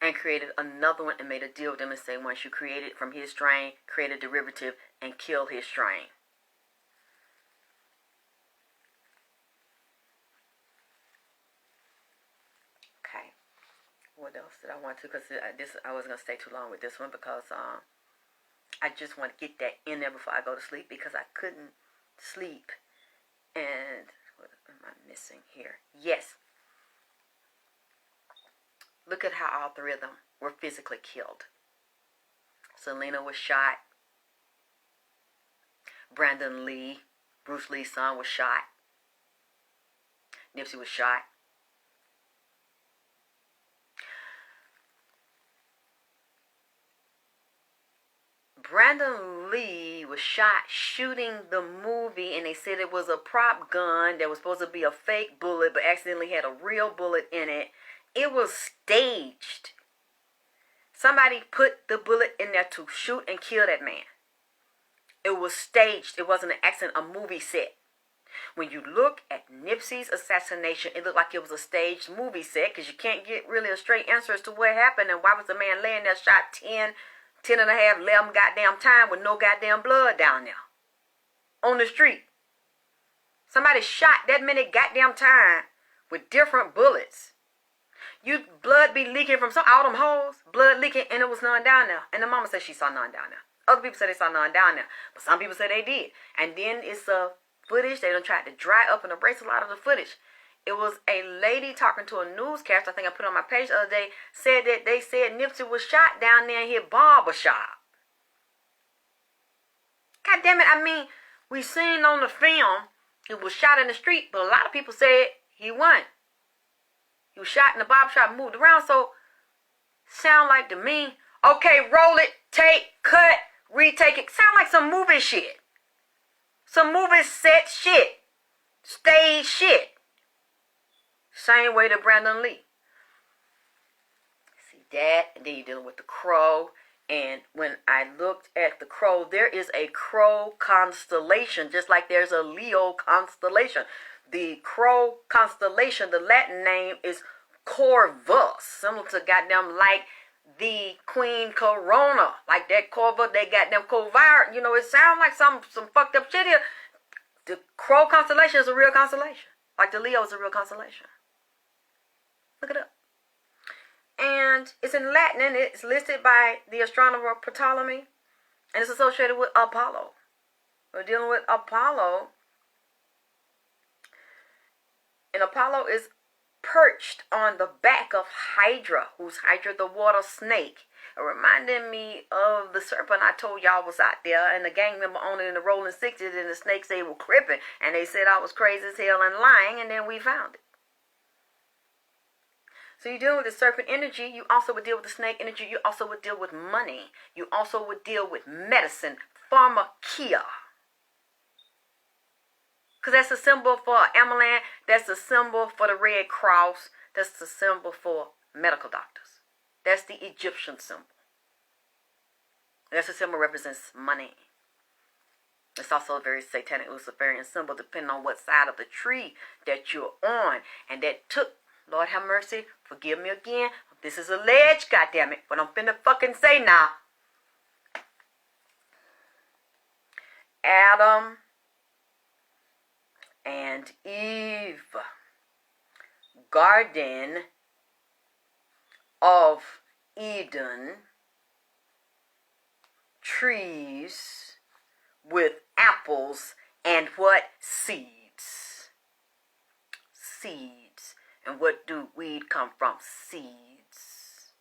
and created another one and made a deal with him and said, once you create it from his strain, create a derivative and kill his strain. Okay. What else did I want to? Because I wasn't going to stay too long with this one because I just want to get that in there before I go to sleep because I couldn't sleep. And what am I missing here? Yes. Look at how all three of them were physically killed. Selena was shot. Brandon Lee, Bruce Lee's son, was shot. Nipsey was shot. Brandon Lee was shot shooting the movie, and they said it was a prop gun that was supposed to be a fake bullet, but accidentally had a real bullet in it. It was staged. Somebody put the bullet in there to shoot and kill that man. It was staged. It wasn't an accident, a movie set. When you look at Nipsey's assassination, it looked like it was a staged movie set because you can't get really a straight answer as to what happened and why was the man laying there shot 10 and a half, 11 goddamn time with no goddamn blood down there on the street. Somebody shot that many goddamn time with different bullets. Blood be leaking from all them holes, blood leaking, and it was none down there. And the mama said she saw none down there. Other people said they saw none down there, but some people said they did. And then it's a footage they done tried to dry up and erase a lot of the footage. It was a lady talking to a newscaster, I think I put on my page the other day, said that they said Nipsey was shot down there in his barber shop. God damn it, I mean, we seen on the film he was shot in the street, but a lot of people said he wasn't. He was shot in the barber shop, moved around, so sound like to me, okay, roll it, take, cut, retake it. Sound like some movie shit. Some movie set shit. Stage shit. Same way to Brandon Lee. See that, and then you're dealing with the crow. And when I looked at the crow, there is a crow constellation, just like there's a Leo constellation. The crow constellation, the Latin name is Corvus, similar to goddamn like the Queen Corona, like that Corvus, they got them Covir. You know, it sounds like some fucked up shit here. The crow constellation is a real constellation. Like the Leo is a real constellation. Look it up. And it's in Latin, and it's listed by the astronomer Ptolemy, and it's associated with Apollo. We're dealing with Apollo, and Apollo is perched on the back of Hydra, who's Hydra the water snake. It reminded me of the serpent I told y'all was out there, and the gang member owned it in the Rolling 60s, and the snakes, they were cripping, and they said I was crazy as hell and lying, and then we found it. So you're dealing with the serpent energy. You also would deal with the snake energy. You also would deal with money. You also would deal with medicine, pharmakia. Because that's a symbol for Amalan. That's a symbol for the Red Cross. That's the symbol for medical doctors. That's the Egyptian symbol. That's a symbol that represents money. It's also a very satanic Luciferian symbol depending on what side of the tree that you're on. And that took, Lord have mercy, forgive me again. This is alleged, goddammit, but I'm finna fucking say now. Adam and Eve, Garden of Eden, trees with apples and what? Seeds. Seeds. And what do weed come from? Seeds.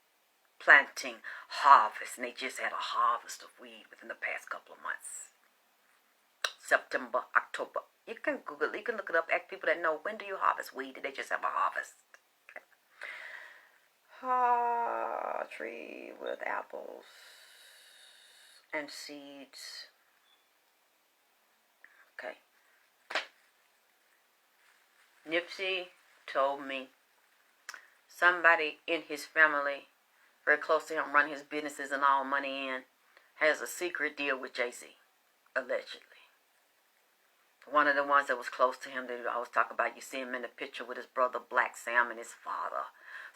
Planting, harvest. And they just had a harvest of weed within the past couple of months. September, October. You can Google it. You can look it up. Ask people that know, when do you harvest weed? Did they just have a harvest? Okay. Tree with apples and seeds. Okay. Nipsey told me somebody in his family, very close to him, run his businesses and all money in, has a secret deal with Jay-Z, allegedly. One of the ones that was close to him that I always talk about, you see him in the picture with his brother Black Sam and his father.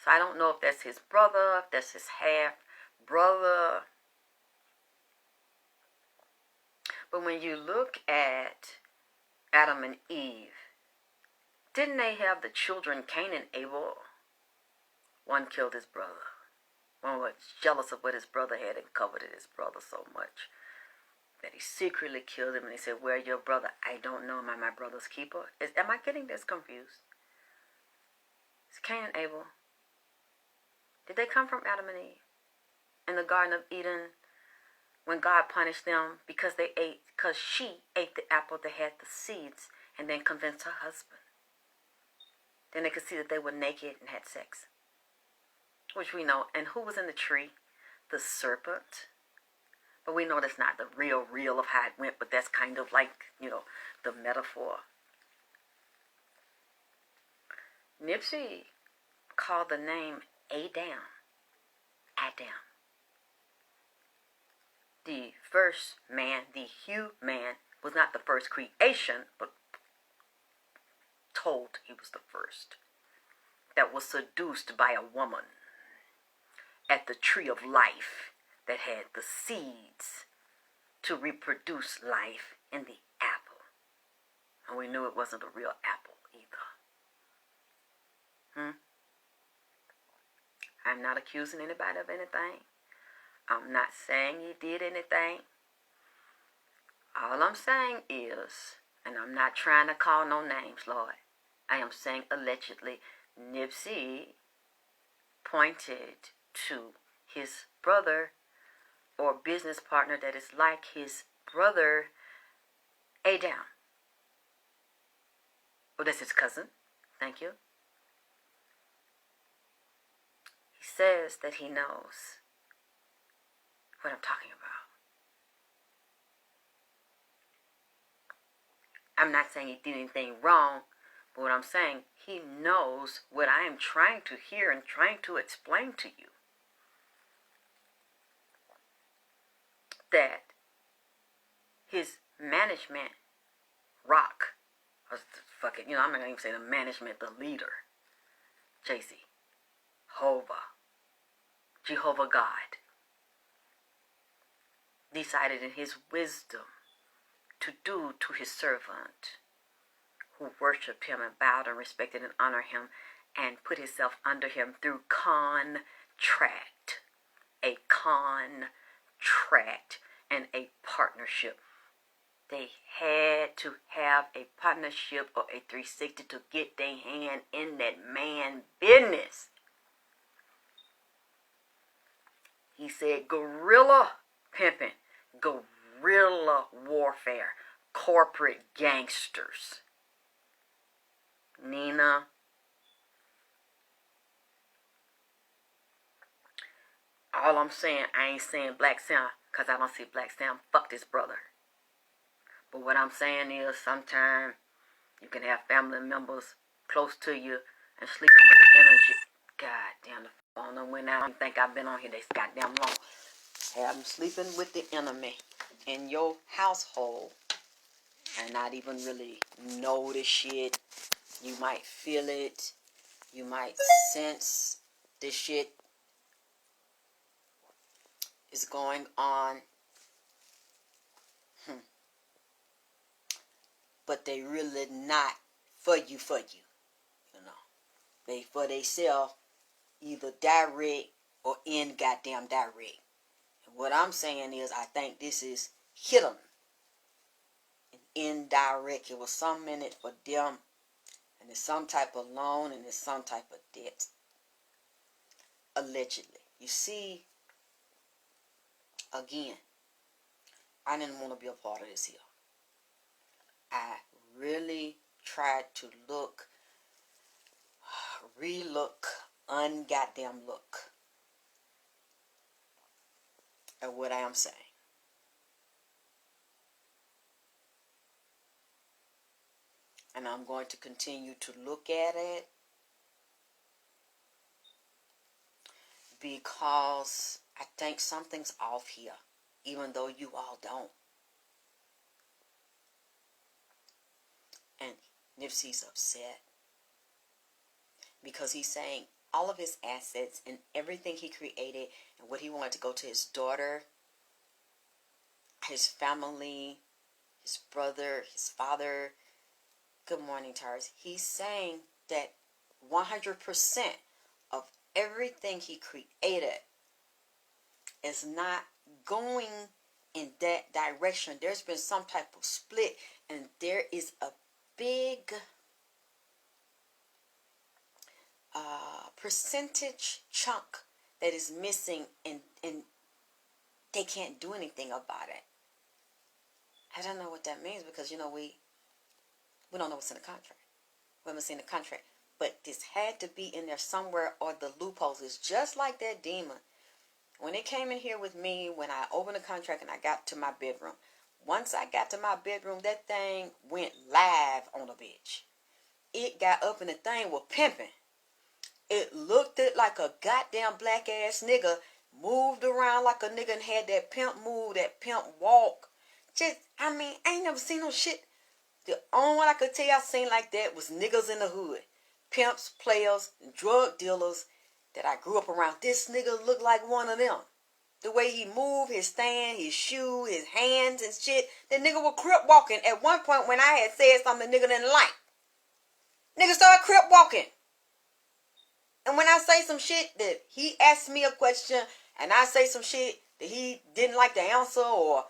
So I don't know if that's his brother, if that's his half brother. But when you look at Adam and Eve, didn't they have the children Cain and Abel? One killed his brother. One was jealous of what his brother had and coveted his brother so much that he secretly killed him. And he said, "Where's your brother?" "I don't know. Am I my brother's keeper?" Am I getting this confused? It's Cain and Abel. Did they come from Adam and Eve in the Garden of Eden when God punished them because she ate the apple that had the seeds and then convinced her husband? Then they could see that they were naked and had sex, which we know. And who was in the tree? The serpent. But we know that's not the real of how it went, but that's kind of like, the metaphor. Nipsey called the name Adam. The first man, the human, was not the first creation, but told he was the first, that was seduced by a woman at the tree of life that had the seeds to reproduce life in the apple. And we knew it wasn't a real apple either. I'm not accusing anybody of anything. I'm not saying he did anything. All I'm saying is, and I'm not trying to call no names, Lord, I am saying allegedly, Nipsey pointed to his brother or business partner that is like his brother, Adam. Oh, that's his cousin. Thank you. He says that he knows what I'm talking about. I'm not saying he did anything wrong, but what I'm saying, he knows what I am trying to hear and trying to explain to you. That his management, Rock, fucking, I'm not going to even say the management, the leader, JC, Jehovah God, decided in his wisdom to do to his servant who worshiped him and bowed and respected and honored him and put himself under him through contract. A contract and a partnership. They had to have a partnership or a 360 to get their hand in that man business. He said guerrilla pimping, guerrilla warfare, corporate gangsters. Nina, all I'm saying, I ain't saying Black Sam because I don't see Black Sam fuck this brother. But what I'm saying is sometimes you can have family members close to you and sleeping with the energy. God damn, the phone done went out. I don't think I've been on here this goddamn long. Have them sleeping with the enemy in your household and not even really know the shit. You might feel it. You might sense the shit is going on. But they really not for you. They for themselves, either direct or in goddamn direct. And what I'm saying is, I think this is hit them. Indirect. It was some minute for them. And it's some type of loan and it's some type of debt. Allegedly. You see, again, I didn't want to be a part of this here. I really tried to ungoddamn look at what I am saying. And I'm going to continue to look at it because I think something's off here, even though you all don't. And Nipsey's upset because he's saying all of his assets and everything he created and what he wanted to go to his daughter, his family, his brother, his father. Good morning, Tars. He's saying that 100% of everything he created is not going in that direction. There's been some type of split, and there is a big percentage chunk that is missing, and they can't do anything about it. I don't know what that means because, we don't know what's in the contract. We haven't seen the contract. But this had to be in there somewhere, or the loopholes is just like that demon. When it came in here with me, when I opened the contract and I got to my bedroom, once I got to my bedroom, that thing went live on the bitch. It got up and the thing was pimping. It looked like a goddamn black ass nigga, moved around like a nigga and had that pimp move, that pimp walk. I ain't never seen no shit. The only one I could tell you I seen like that was niggas in the hood. Pimps, players, and drug dealers that I grew up around. This nigga looked like one of them. The way he moved, his stand, his shoe, his hands and shit. The nigga was crip walking. At one point when I had said something the nigga didn't like, nigga started crip walking. And when I say some shit that he asked me a question and I say some shit that he didn't like the answer, or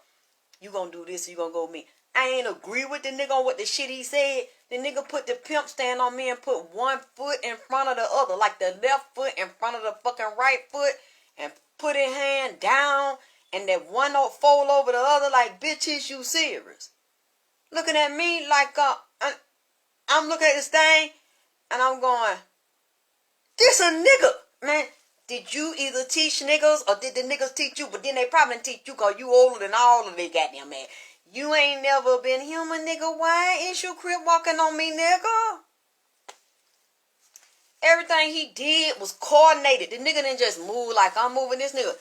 you gonna do this or you gonna go with me, I ain't agree with the nigga on what the shit he said. The nigga put the pimp stand on me and put one foot in front of the other, like the left foot in front of the fucking right foot, and put his hand down, and that one don't fold over the other like, bitch, is you serious? Looking at me like, I'm looking at this thing, and I'm going, this a nigga, man. Did you either teach niggas or did the niggas teach you? But then they probably didn't teach you because you older than all of they goddamn man. You ain't never been human, nigga. Why is you crip walking on me, nigga? Everything he did was coordinated. The nigga didn't just move like I'm moving this nigga.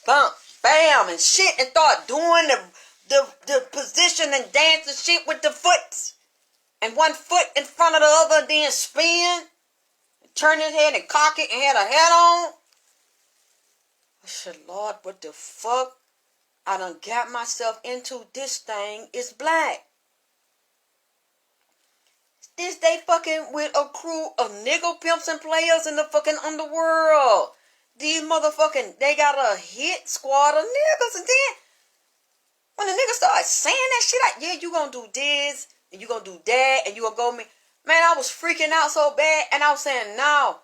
Bump, bam, and shit, and start doing the position and dance and shit with the foot. and one foot in front of the other, and then spin, turn his head and cock it, and had a hat on. I said, Lord, what the fuck I done got myself into? This thing is black. This they fucking with a crew of nigga pimps and players in the fucking underworld. These motherfucking, they got a hit squad of niggas. And then, when the niggas start saying that shit, like, yeah, you gonna do this, and you gonna do that, and you gonna go me. Man, I was freaking out so bad, and I was saying, no,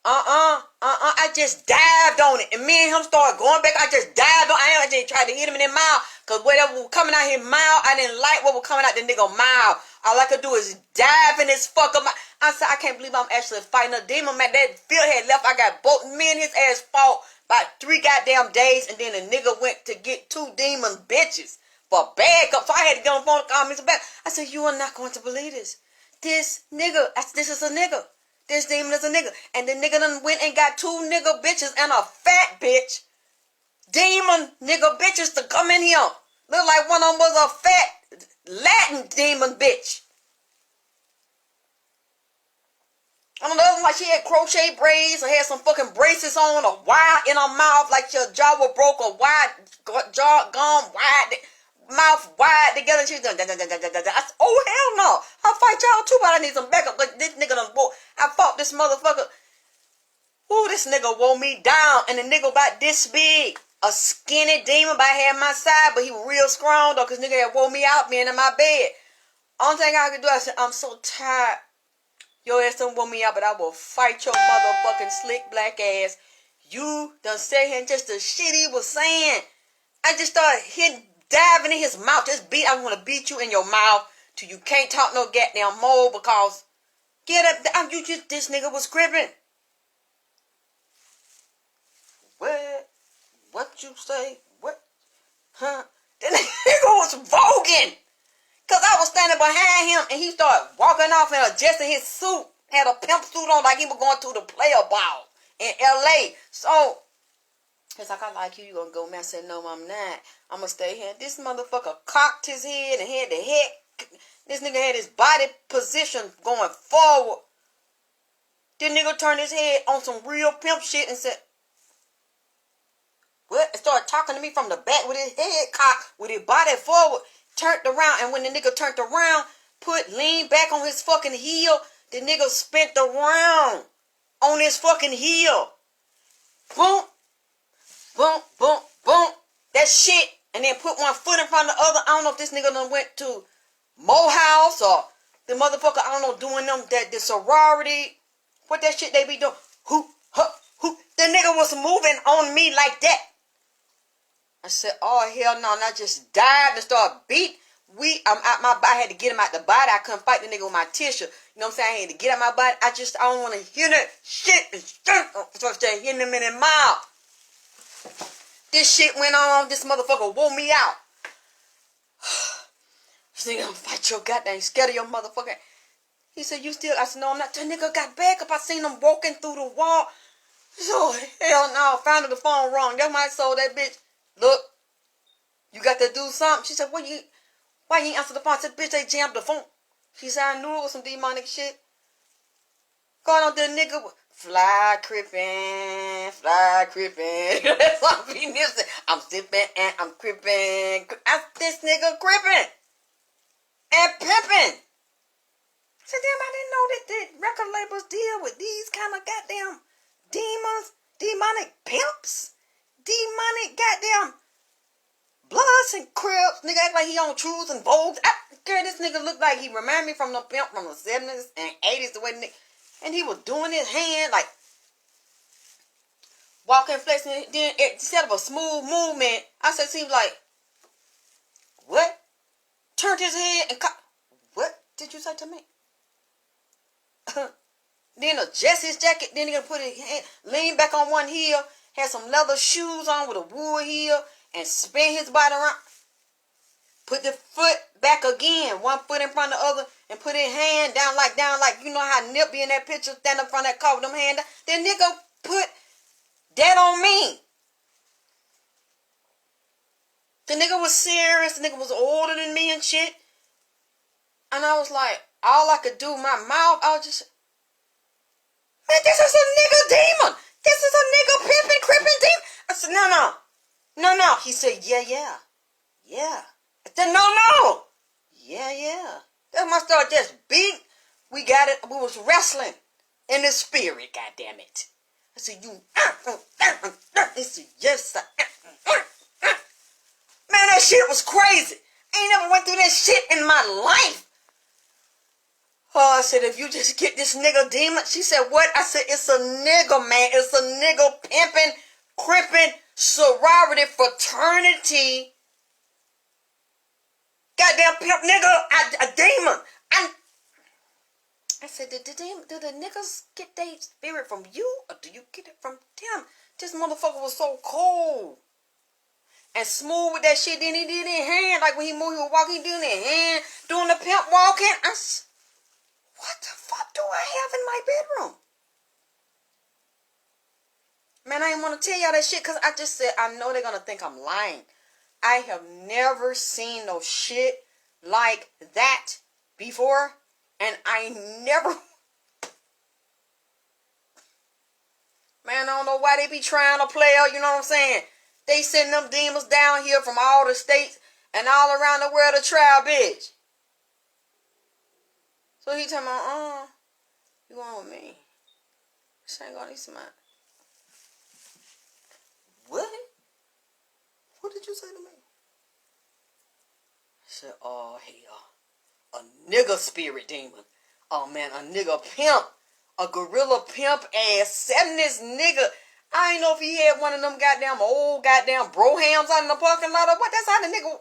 I just dived on it. And me and him started going back. I just dived on it. I just tried to hit him in the mouth. Because whatever was coming out his mouth, I didn't like what was coming out the nigga mouth. All I could do is dive in his fucking mouth. I said, I can't believe I'm actually fighting a demon, man. That Phil had left. I got both me and his ass fought about 3 goddamn days. And then the nigga went to get 2 demon bitches for backup. So I had to get on the phone and call me some back. I said, you are not going to believe this. This nigga, this is a nigga. This demon is a nigga. And the nigga done went and got 2 nigga bitches and a fat bitch. Demon nigga bitches to come in here. Look like one of them was a fat Latin demon bitch. I don't know, like she had crochet braids or had some fucking braces on, a wire in her mouth, like your jaw was broke, or wide jaw gone wide, mouth wide together. And she was doing I said, oh hell no, I'll fight y'all too, but I need some backup. Like this nigga done wore. I fought this motherfucker. Ooh, this nigga wore me down, and the nigga about this big, a skinny demon, but I had my side, but he was real strong though, cause nigga had wore me out being in my bed. Only thing I could do, I said, I'm so tired. Your ass done wore me out, but I will fight your motherfucking slick black ass. You done sat here and just the shit he was saying. I just started diving in his mouth. I want to beat you in your mouth till you can't talk no goddamn more, because this nigga was crippin'. What you say? What? Huh? That nigga was voguing. Because I was standing behind him, and he started walking off and adjusting his suit. Had a pimp suit on like he was going to the player ball in L.A. So, he's like, I like you. You going to go, man? I said, no, I'm not. I'm going to stay here. This motherfucker cocked his head and had the head. This nigga had his body position going forward. This nigga turned his head on some real pimp shit and said, what? And started talking to me from the back with his head cocked, with his body forward. Turned around, and when the nigga turned around, leaned back on his fucking heel, the nigga spent around on his fucking heel. Boom, boom, boom, boom. That shit. And then put one foot in front of the other. I don't know if this nigga done went to Morehouse or the motherfucker, I don't know, doing them, the sorority. What that shit they be doing. Who. The nigga was moving on me like that. I said, oh, hell no. And I just dived and started beat. I'm out my body. I had to get him out the body. I couldn't fight the nigga with my tissue. You know what I'm saying? I had to get out my body. I don't want to hear that shit. So I started hitting him in the mouth. This shit went on. This motherfucker wore me out. This nigga gonna fight your goddamn scared of your motherfucker. He said, you still? I said, no, I'm not. That nigga got back up. I seen him walking through the wall. So, hell no. Found the phone wrong. That's why I told that bitch, look, you got to do something. She said, why you ain't answer the phone? I said, bitch, they jammed the phone. She said, I knew it was some demonic shit. Going on, the nigga, fly crippin'. That's what I'm Nipsey. I'm sipping and I'm crippin'. This nigga crippin' and pimpin'. I said, damn, I didn't know that the record labels deal with these kind of goddamn demons, demonic pimps, demonic goddamn Bloods and Crips. Nigga act like he on Truths and Vogues. Girl, this nigga look like he remind me from the pimp from the 70s and 80s. The way and he was doing his hand like walking, flexing. Then instead of a smooth movement, I said, seems like, what? Turned his head and what did you say to me? Then adjust his jacket. Then he gonna put his hand, lean back on one heel, had some leather shoes on with a wood heel, and spin his body around. Put the foot back again, one foot in front of the other, and put his hand down like you know how Nip be in that picture, stand up in front of that car with them hand down. Then nigga put that on me. The nigga was serious. The nigga was older than me and shit. And I was like, all I could do, my mouth, I was just, man, this is a nigga demon. This is a nigga pimping, cripping demon. I said, no. He said, yeah. I said, no. Yeah. Then I started just beating. We got it. We was wrestling in the spirit, goddamn it. I said, he said, yes, sir. Man, that shit was crazy. I ain't never went through that shit in my life. Oh, I said, if you just get this nigga demon. She said, what? I said, it's a nigga, man. It's a nigga pimping, crimping, sorority, fraternity. Goddamn pimp nigga, a demon. I said, do the niggas get their spirit from you, or do you get it from them? This motherfucker was so cold and smooth with that shit. Then he did it in hand, like when he moved, he was walking, he did it in hand, doing the pimp walking. I said, what the fuck do I have in my bedroom? Man, I didn't want to tell y'all that shit because I just said, I know they're going to think I'm lying. I have never seen no shit like that before. And I never... Man, I don't know why they be trying to play out, you know what I'm saying? They send them demons down here from all the states and all around the world to try, bitch. So he talking about, you going with me? This ain't gonna need some... What? What did you say to me? I said, oh, hell. A nigga spirit demon. Oh, man, a nigga pimp. A gorilla pimp ass. Setting this nigga. I ain't know if he had one of them goddamn old goddamn brohams out in the parking lot or what. That's how the nigga...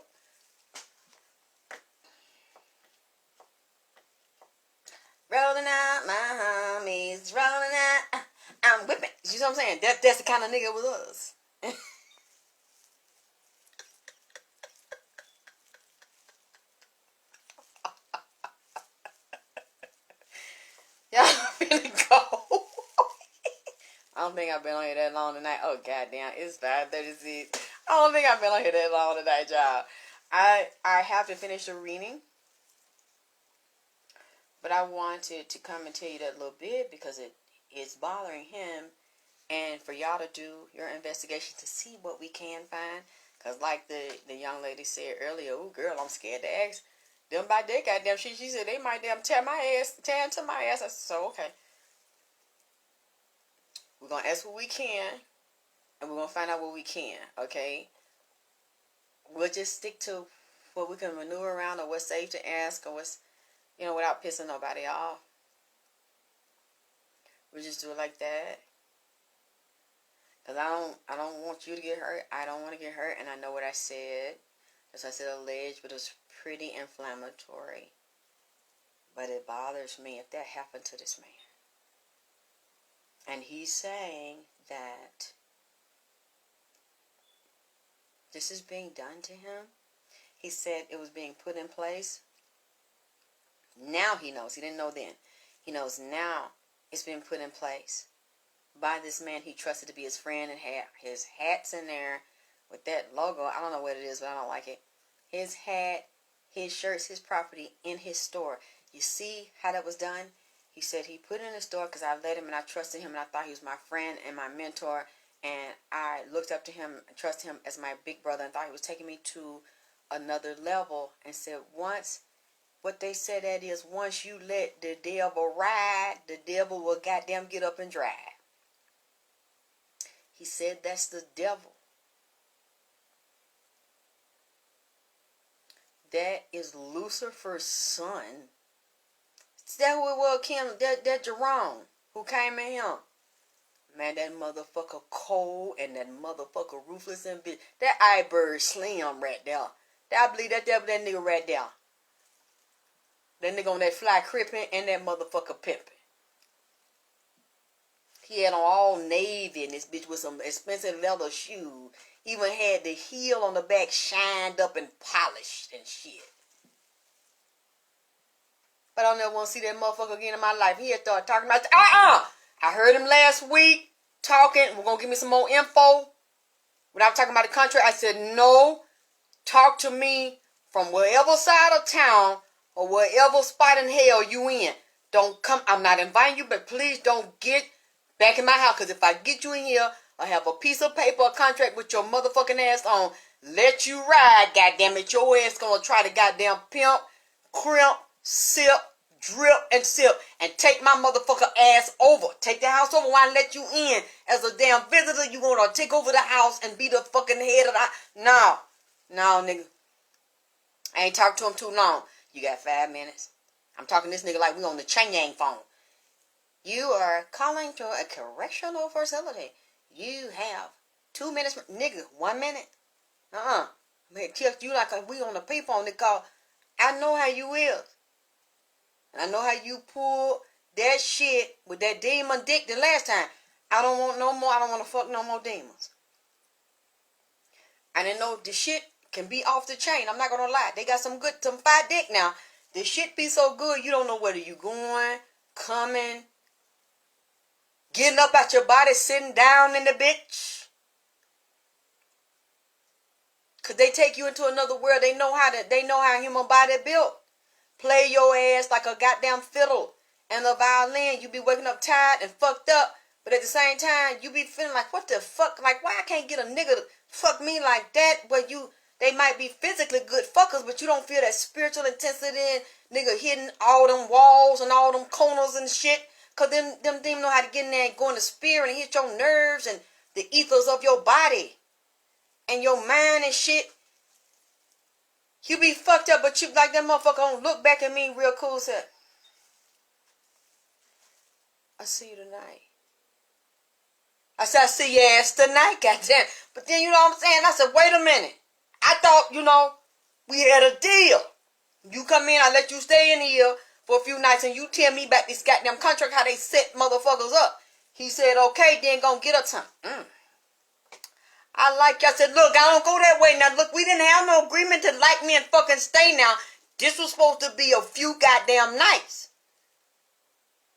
Rolling out my homies. Rolling out. I'm whipping. You know what I'm saying? That's the kind of nigga with us. Y'all finna go. I don't think I've been on here that long tonight. Oh, goddamn. It's 5:36. I don't think I've been on here that long tonight, y'all. I have to finish the reading. But I wanted to come and tell you that a little bit because it's bothering him. And for y'all to do your investigation to see what we can find. Because like the young lady said earlier, oh, girl, I'm scared to ask them about their goddamn shit. She said they might damn tear into my ass. I said, so, okay. We're going to ask what we can. And we're going to find out what we can, okay? We'll just stick to what we can maneuver around or what's safe to ask or what's, you know, without pissing nobody off. We'll just do it like that. Because I don't want you to get hurt. I don't want to get hurt. And I know what I said. As I said, alleged, but it was pretty inflammatory. But it bothers me if that happened to this man. And he's saying that this is being done to him. He said it was being put in place. Now he knows. He didn't know then. He knows now it's been put in place by this man he trusted to be his friend and had his hats in there with that logo. I don't know what it is, but I don't like it. His hat, his shirts, his property in his store. You see how that was done? He said he put it in his store because I let him and I trusted him and I thought he was my friend and my mentor. And I looked up to him and trusted him as my big brother and thought he was taking me to another level. And said once, what they said that is, once you let the devil ride, the devil will goddamn get up and drive. He said that's the devil. That is Lucifer's son. That who it was, Kim, that Jerome, who came in him. Man, that motherfucker cold and that motherfucker ruthless and bitch. That iBird Slim right there. I believe that nigga right there. That nigga on that fly crippin' and that motherfucker pimpin'. He had on all navy and this bitch with some expensive leather shoes. Even had the heel on the back shined up and polished and shit. But I don't never want to see that motherfucker again in my life. He had started talking about, I heard him last week talking. We're going to give me some more info. When I was talking about the contract, I said, no, talk to me from wherever side of town or whatever spot in hell you in. Don't come. I'm not inviting you, but please don't get back in my house. Because if I get you in here, I have a piece of paper, a contract with your motherfucking ass on. Let you ride, goddammit. Your ass gonna try to goddamn pimp, crimp, sip, drip, and sip. And take my motherfucker ass over. Take the house over while I let you in. As a damn visitor, you gonna take over the house and be the fucking head of the house. No. No, nigga. I ain't talked to him too long. You got 5 minutes. I'm talking to this nigga like we on the Chang phone. You are calling to a correctional facility. You have 2 minutes. Nigga, 1 minute. Man, text you like we on the payphone. They call. I know how you is. I know how you pull that shit with that demon dick the last time. I don't want no more. I don't want to fuck no more demons. I didn't know the shit can be off the chain. I'm not gonna lie. They got some fire dick now. The shit be so good, you don't know whether you going, coming, getting up out your body, sitting down in the bitch. Cause they take you into another world. They know how human body built. Play your ass like a goddamn fiddle and a violin. You be waking up tired and fucked up, but at the same time, you be feeling like, what the fuck? Like, why I can't get a nigga to fuck me like that? But they might be physically good fuckers, but you don't feel that spiritual intensity in nigga hitting all them walls and all them corners and shit. Cause them demons know how to get in there and go in the spirit and hit your nerves and the ethers of your body and your mind and shit. You be fucked up, but you like that motherfucker don't look back at me real cool. Said, I see you tonight. I said, I see your ass tonight, goddamn. But then, you know what I'm saying? I said, wait a minute. I thought, we had a deal. You come in, I let you stay in here for a few nights, and you tell me about this goddamn contract, how they set motherfuckers up. He said, okay, then gonna get a time. I said, look, I don't go that way. Now, look, we didn't have no agreement to like me and fucking stay now. This was supposed to be a few goddamn nights.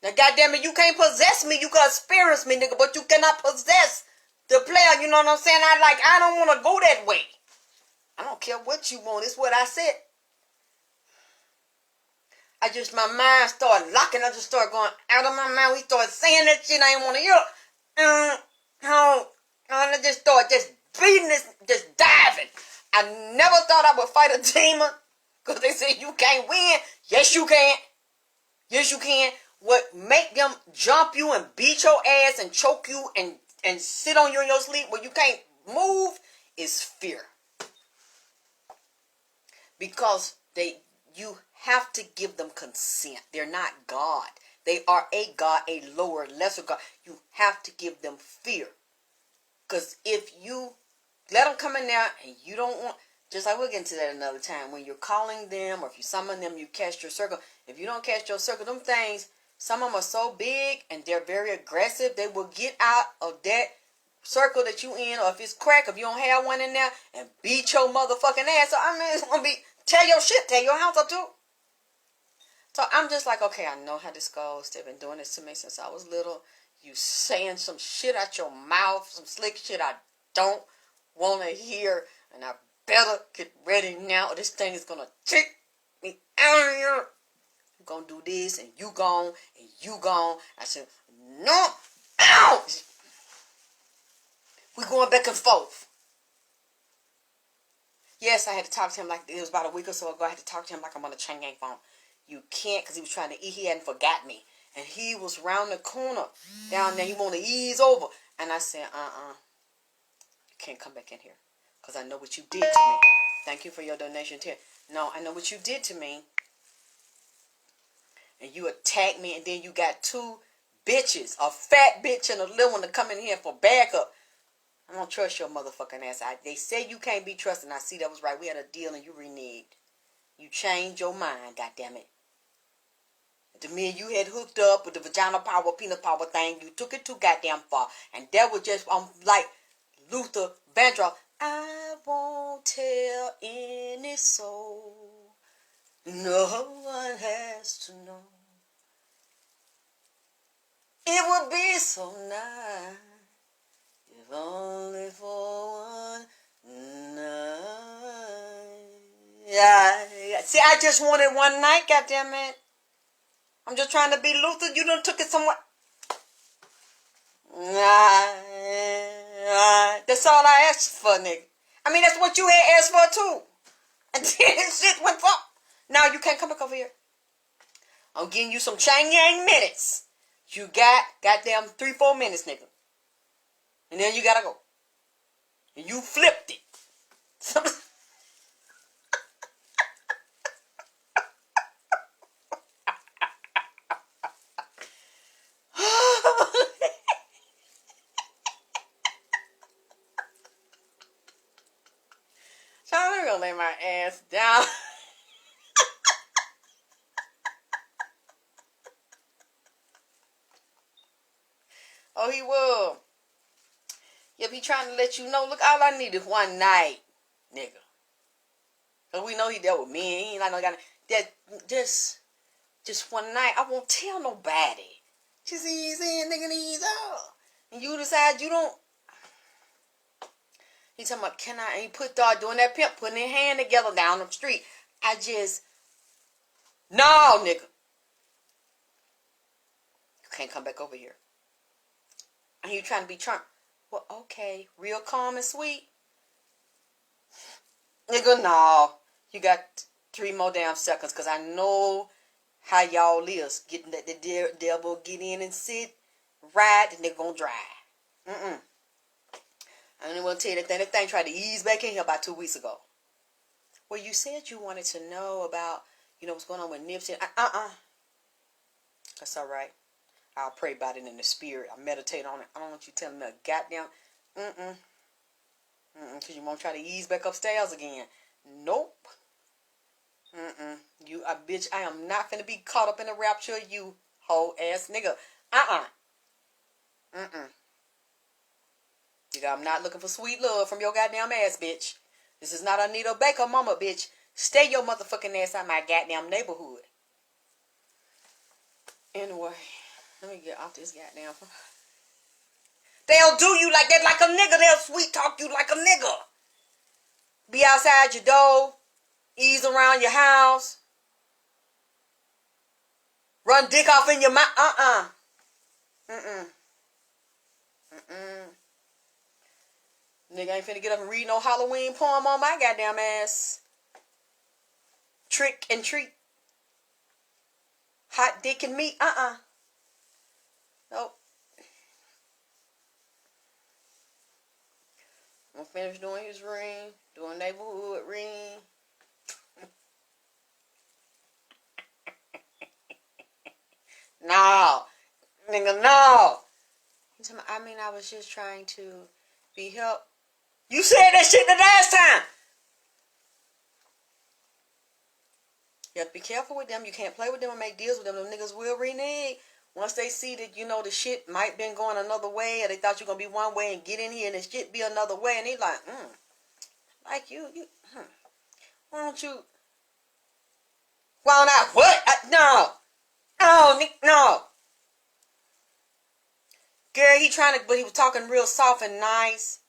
Now, goddamn it, you can't possess me. You can experience me, nigga, but you cannot possess the player. You know what I'm saying? I don't want to go that way. I don't care what you want. It's what I said. My mind started locking. I just started going out of my mind. We started saying that shit I didn't want to hear. I just started just beating this, just diving. I never thought I would fight a demon. Because they say you can't win. Yes, you can. Yes, you can. What make them jump you and beat your ass and choke you and sit on you in your sleep where you can't move is fear. Because you have to give them consent. They're not God. They are a God, a lower, lesser God. You have to give them fear. Because if you let them come in there and you don't want, just like we'll get into that another time, when you're calling them or if you summon them, you cast your circle. If you don't cast your circle, them things, some of them are so big and they're very aggressive, they will get out of that circle that you in, or if it's crack, if you don't have one in there, and beat your motherfucking ass. So, it's going to be, tear your house up too. So, I'm just like, okay, I know how this goes. They've been doing this to me since I was little. You saying some shit out your mouth, some slick shit I don't want to hear, and I better get ready now or this thing is going to take me out of here. I'm going to do this, and you gone, and you gone. I said, no, out. We going back and forth. Yes, I had to talk to him like, it was about a week or so ago. I had to talk to him like I'm on the Chang phone. You can't, because he was trying to eat. He hadn't forgot me. And he was round the corner down there. He wanted to ease over. And I said, you can't come back in here. Because I know what you did to me. Thank you for your donation, Terry. No, I know what you did to me. And you attacked me. And then you got 2 bitches. A fat bitch and a little one to come in here for backup. I don't trust your motherfucking ass. They say you can't be trusted. And I see that was right. We had a deal and you reneged. You changed your mind, goddammit. The minute you had hooked up with the vagina power, penis power thing, you took it too goddamn far. And that was just, like Luther Vandross, I won't tell any soul. No one has to know. It would be so nice if only for one night Yeah, see, I just wanted one night, goddammit. I'm just trying to be Luther. You done took it somewhere. That's all I asked for, nigga. I mean, that's what you had asked for, too. And then shit went up. Now you can't come back over here. I'm giving you some Chang-Yang minutes. You got goddamn 3-4 minutes, nigga. And then you gotta go. And you flipped it. So I'm gonna lay my ass down. Oh, he will. Yep, he trying to let you know. Look, all I need is one night, nigga. Cause we know he dealt with me. He ain't like no guy. That just one night. I won't tell nobody. Just ease in, nigga, ease out. And you decide you don't. He talking about, can I? And he put doing that pimp, putting their hand together down the street. No, nigga. You can't come back over here. And you trying to be charmed. Well, okay, real calm and sweet. Nigga, no. You got 3 more damn seconds, because I know how y'all is. Getting that the devil get in and sit, ride, and they're going to drive. I don't want to tell you that thing. That thing tried to ease back in here about 2 weeks ago. Well, you said you wanted to know about, what's going on with Nipsey. That's all right. I'll pray about it in the spirit. I'll meditate on it. I don't want you telling me a goddamn, because you won't try to ease back upstairs again. Nope. You a bitch. I am not finna be caught up in the rapture of you, whole ass nigga. I'm not looking for sweet love from your goddamn ass, bitch. This is not Anita Baker mama, bitch. Stay your motherfucking ass out my goddamn neighborhood. Anyway, let me get off this goddamn. They'll do you like that, like a nigga. They'll sweet talk you like a nigga. Be outside your door. Ease around your house. Run dick off in your mouth. Nigga ain't finna get up and read no Halloween poem on my goddamn ass. Trick and treat. Hot dick and meat. Nope. I'm gonna finish doing his ring. Doing neighborhood ring. No. Nigga, no. I was just trying to be help. You said that shit the last time. You have to be careful with them. You can't play with them and make deals with them. Them niggas will renege. Once they see that, the shit might been going another way, or they thought you were going to be one way and get in here and the shit be another way, and they like you, why don't you, why not, what? No. Oh, no. Girl, but he was talking real soft and nice.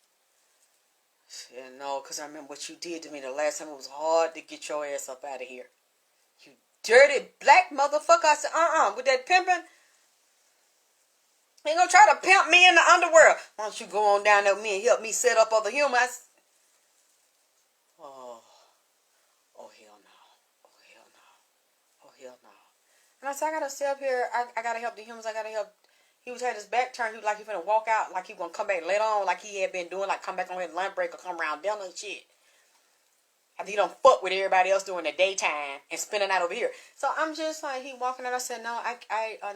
Yeah, no, because I remember what you did to me the last time. It was hard to get your ass up out of here. You dirty black motherfucker. I said, with that pimping. He gonna try to pimp me in the underworld. Why don't you go on down there with me and help me set up other humans? Oh, hell no. Oh, hell no. Oh, hell no. And I said, I gotta stay up here. I gotta help the humans. I gotta help. He had his back turned. He was like he finna walk out, like he gonna come back later on, like he had been doing, like come back on his lunch break or come around dinner and shit. After he don't fuck with everybody else during the daytime and spending out over here. So I'm just like, he walking out. I said, no, I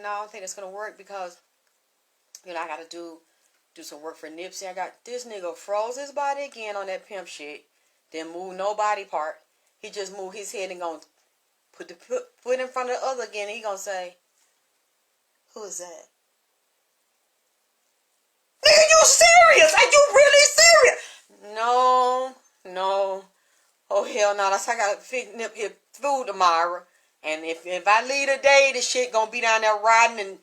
don't think that's gonna work because, I gotta do some work for Nipsey. I got this nigga froze his body again on that pimp shit. Didn't move no body part. He just moved his head and gonna put the foot in front of the other again. And he gonna say, who is that? Nigga, you serious? Are you really serious? No. Oh, hell no. That's how I gotta feed Nip his food tomorrow. And if I leave today, the shit gonna be down there rotting and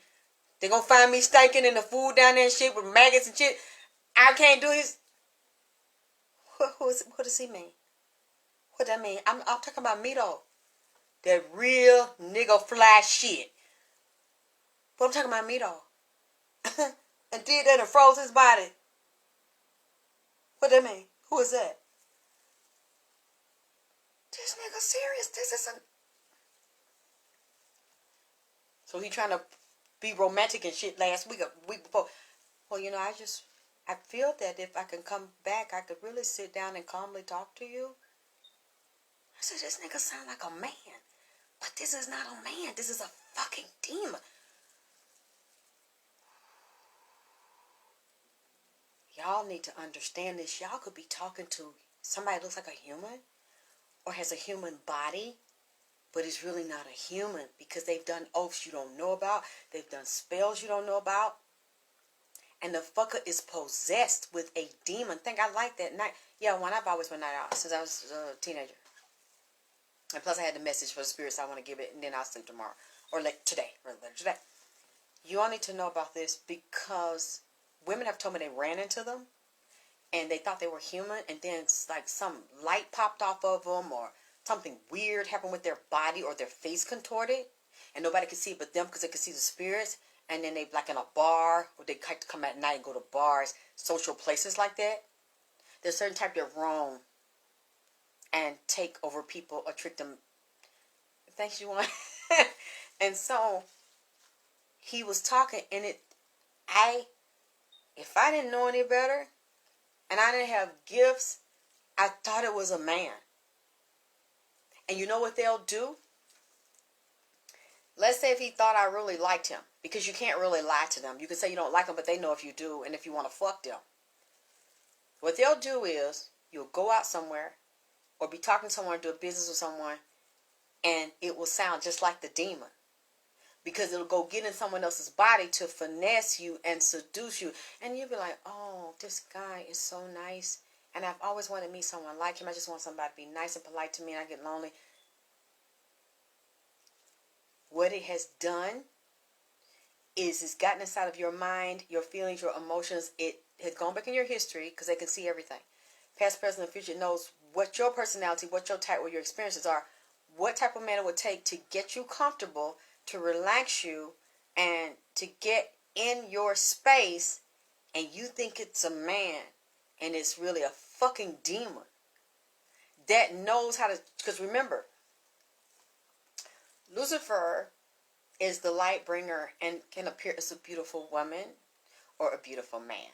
they gonna find me stinking in the food down there and shit with maggots and shit. I can't do his. What does he mean? What that mean? I'm talking about me though. That real nigga fly shit. But I'm talking about me though. And did that and froze his body. What that mean? Who is that? This nigga serious. This is a... So he trying to be romantic and shit last week, a week before. Well, I feel that if I can come back, I could really sit down and calmly talk to you. I said, this nigga sound like a man. But this is not a man. This is a fucking demon. Y'all need to understand this. Y'all could be talking to somebody that looks like a human or has a human body, but is really not a human because they've done oaths you don't know about. They've done spells you don't know about. And the fucker is possessed with a demon. Think I like that night. Yeah, I've always been night out since I was a teenager. And plus I had the message for the spirits I want to give it, and then I'll sleep tomorrow. Or later today. You all need to know about this because women have told me they ran into them and they thought they were human, and then like some light popped off of them or something weird happened with their body or their face contorted and nobody could see it but them because they could see the spirits. And then they like in a bar, or they like to come at night and go to bars, social places like that. There's certain type that roam and take over people or trick them. Thanks, you want. And so he was talking, and if I didn't know any better, and I didn't have gifts, I thought it was a man. And you know what they'll do? Let's say if he thought I really liked him, because you can't really lie to them. You can say you don't like them, but they know if you do, and if you want to fuck them. What they'll do is, you'll go out somewhere, or be talking to someone, do a business with someone, and it will sound just like the demon. Because it'll go get in someone else's body to finesse you and seduce you. And you'll be like, oh, this guy is so nice. And I've always wanted to meet someone like him. I just want somebody to be nice and polite to me, and I get lonely. What it has done is it's gotten inside of your mind, your feelings, your emotions. It has gone back in your history because they can see everything. Past, present, and future. It knows what your personality, what your type, what your experiences are, what type of man it would take to get you comfortable, to relax you, and to get in your space, and you think it's a man, and it's really a fucking demon that knows how to, because remember, Lucifer is the light bringer and can appear as a beautiful woman or a beautiful man.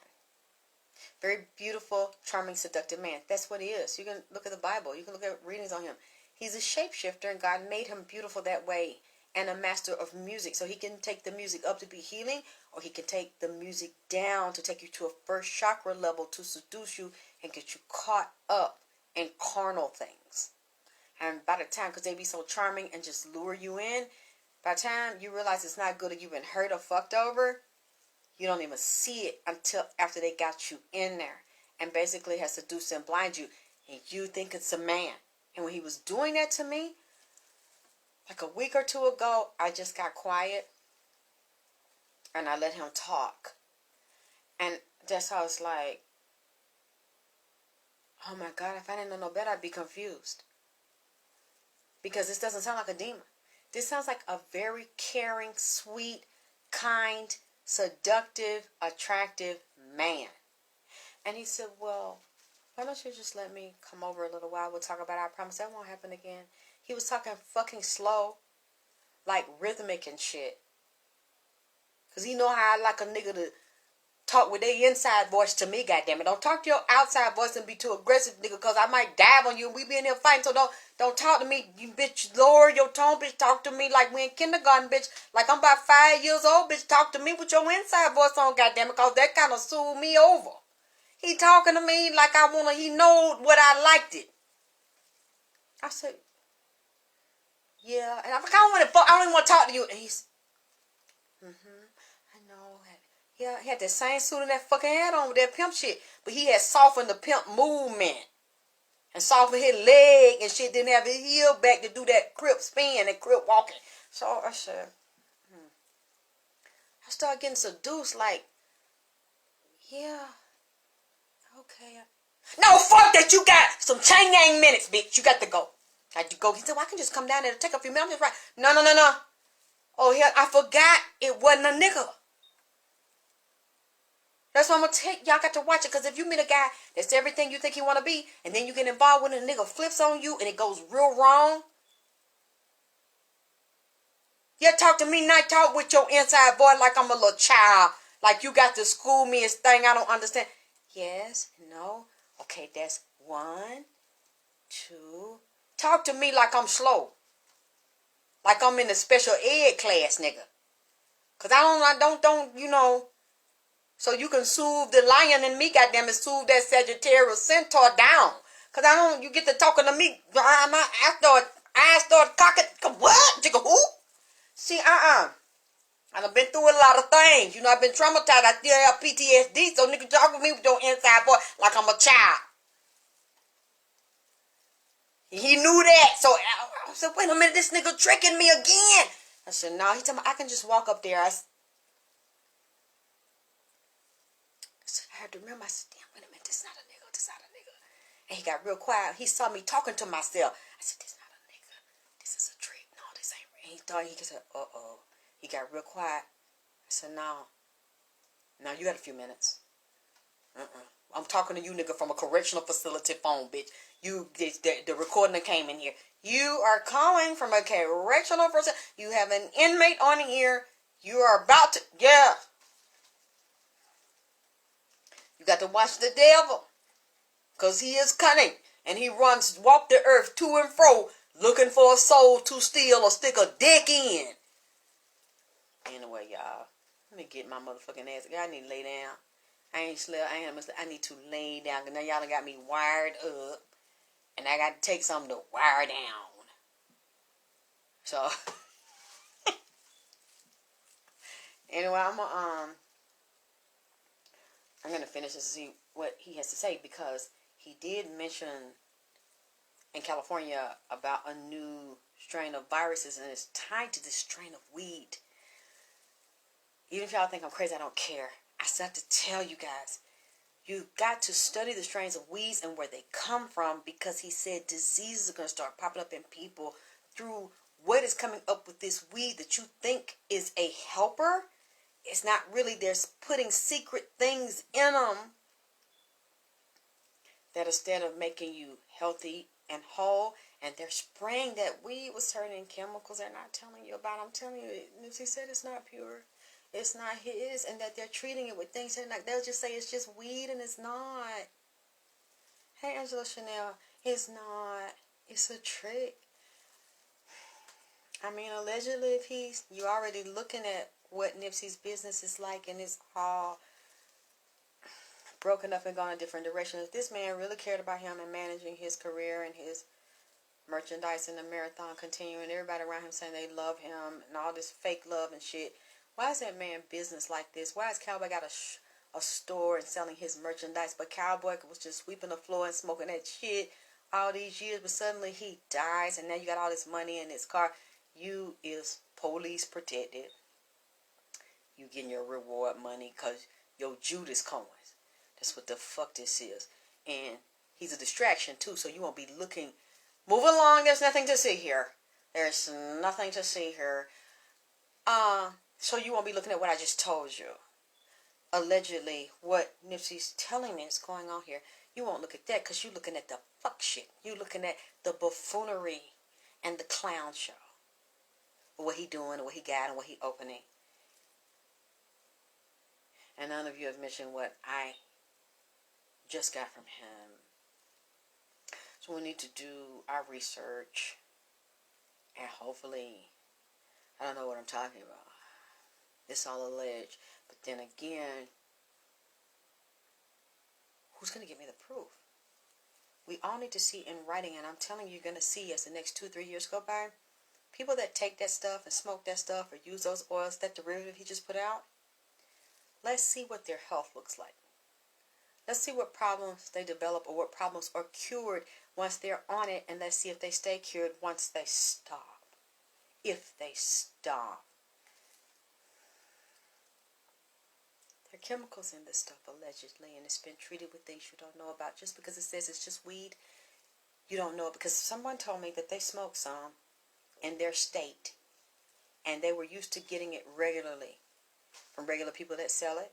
Very beautiful, charming, seductive man. That's what he is. You can look at the Bible. You can look at readings on him. He's a shapeshifter, and God made him beautiful that way, and a master of music. So he can take the music up to be healing, or he can take the music down to take you to a first chakra level to seduce you and get you caught up in carnal things. And by the time, because they be so charming and just lure you in, by the time you realize it's not good or you've been hurt or fucked over, you don't even see it until after they got you in there and basically has seduced and blind you, and you think it's a man. And when he was doing that to me, like a week or two ago, I just got quiet and I let him talk. And that's how it's like, oh my God, if I didn't know no better, I'd be confused. Because this doesn't sound like a demon. This sounds like a very caring, sweet, kind, seductive, attractive man. And he said, well, why don't you just let me come over a little while? We'll talk about it. I promise that won't happen again. He was talking fucking slow, like rhythmic and shit. Because he know how I like a nigga to talk with their inside voice to me, goddammit. Don't talk to your outside voice and be too aggressive, nigga, because I might dive on you and we be in here fighting. So don't talk to me, you bitch. Lower your tone, bitch. Talk to me like we in kindergarten, bitch. Like I'm about 5 years old, bitch. Talk to me with your inside voice on, goddammit, because that kind of soothed me over. He talking to me like he know what I liked it. I said, yeah. And I'm like, I don't even want to talk to you. And he's, I know. Yeah, he had that same suit and that fucking hat on with that pimp shit. But he had softened the pimp movement. And softened his leg and shit. Didn't have his heel back to do that crip spin and crip walking. So I said, I started getting seduced like, yeah, okay. No, fuck that. You got some Chang Yang minutes, bitch. You got to go. Like you go, he said, well, I can just come down there to take a few minutes. I'm just right. No, no, no, no. Oh, hell, I forgot it wasn't a nigga. That's what I'm going to take. Y'all got to watch it. Because if you meet a guy that's everything you think he want to be, and then you get involved when a nigga flips on you and it goes real wrong. You talk to me, not talk with your inside voice like I'm a little child. Like you got to school me as thing I don't understand. Yes, no. Okay, that's 1, 2. Talk to me like I'm slow. Like I'm in a special ed class, nigga. Because I don't, you know. So you can soothe the lion in me, goddamn it, soothe that Sagittarius centaur down. Because you get to talking to me, I start cocking, what? Jigga who? See, I done been through a lot of things. You know, I've been traumatized. I still have PTSD. So nigga talk with me with your inside voice like I'm a child. He knew that. So I said, wait a minute, this nigga tricking me again. I said, no. He told me I can just walk up there. I had to remember. I said, damn, wait a minute, this not a nigga. This not a nigga. And he got real quiet. He saw me talking to myself. I said, this not a nigga. This is a trick. No, this ain't real. He thought he said, uh-oh. He got real quiet. I said, no. Now you got a few minutes. I'm talking to you, nigga, from a correctional facility phone, bitch. The recording that came in here. You are calling from a correctional facility. You have an inmate on here. You are about to, yeah. You got to watch the devil. Because he is cunning. And he walk the earth to and fro, looking for a soul to steal or stick a dick in. Anyway, y'all. Let me get my motherfucking ass. I need to lay down. I ain't slept. I need to lay down. Because now y'all done got me wired up. And I got to take something to wire down. So. Anyway, I'm going to finish this and see what he has to say. Because he did mention in California about a new strain of viruses. And it's tied to this strain of weed. Even if y'all think I'm crazy, I don't care. I still have to tell you guys. You got to study the strains of weeds and where they come from, because he said diseases are going to start popping up in people through what is coming up with this weed that you think is a helper. It's not really. They're putting secret things in them that instead of making you healthy and whole, and they're spraying that weed with certain chemicals they're not telling you about. I'm telling you, Nipsey said it's not pure. It's not his, and that they're treating it with things that they'll just say it's just weed, and it's not. Hey, Angela Chanel, it's not. It's a trick. I mean, allegedly, if you're already looking at what Nipsey's business is like, and it's all broken up and gone in different directions. If this man really cared about him and managing his career and his merchandise in the marathon, continuing, everybody around him saying they love him and all this fake love and shit. Why is that man business like this? Why has Cowboy got a store and selling his merchandise, but Cowboy was just sweeping the floor and smoking that shit all these years, but suddenly he dies and now you got all this money in his car. You is police protected. You getting your reward money because your Judas coins. That's what the fuck this is. And he's a distraction too, so you won't be looking. Move along, there's nothing to see here. There's nothing to see here. So you won't be looking at what I just told you. Allegedly, what Nipsey's telling me is going on here. You won't look at that because you're looking at the fuck shit. You're looking at the buffoonery and the clown show. What he doing and what he got and what he opening. And none of you have mentioned what I just got from him. So we need to do our research. And hopefully, I don't know what I'm talking about. It's all alleged. But then again, who's going to give me the proof? We all need to see in writing, and I'm telling you, you're going to see as the next 2-3 years go by, people that take that stuff and smoke that stuff or use those oils, that derivative he just put out, let's see what their health looks like. Let's see what problems they develop or what problems are cured once they're on it, and let's see if they stay cured once they stop. If they stop. There are chemicals in this stuff, allegedly, and it's been treated with things you don't know about. Just because it says it's just weed, You don't know it because someone told me that they smoked some in their state and they were used to getting it regularly from regular people that sell it.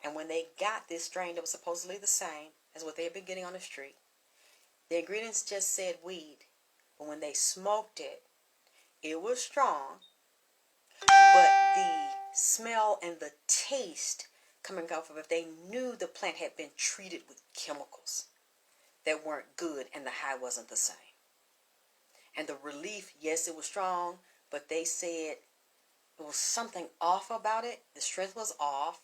And when they got this strain that was supposedly the same as what they had been getting on the street, the ingredients just said weed. But when they smoked it, it was strong, but the smell and the taste coming off of it, they knew the plant had been treated with chemicals that weren't good and the high wasn't the same. And the relief, yes, it was strong, but they said there was something off about it. The strength was off,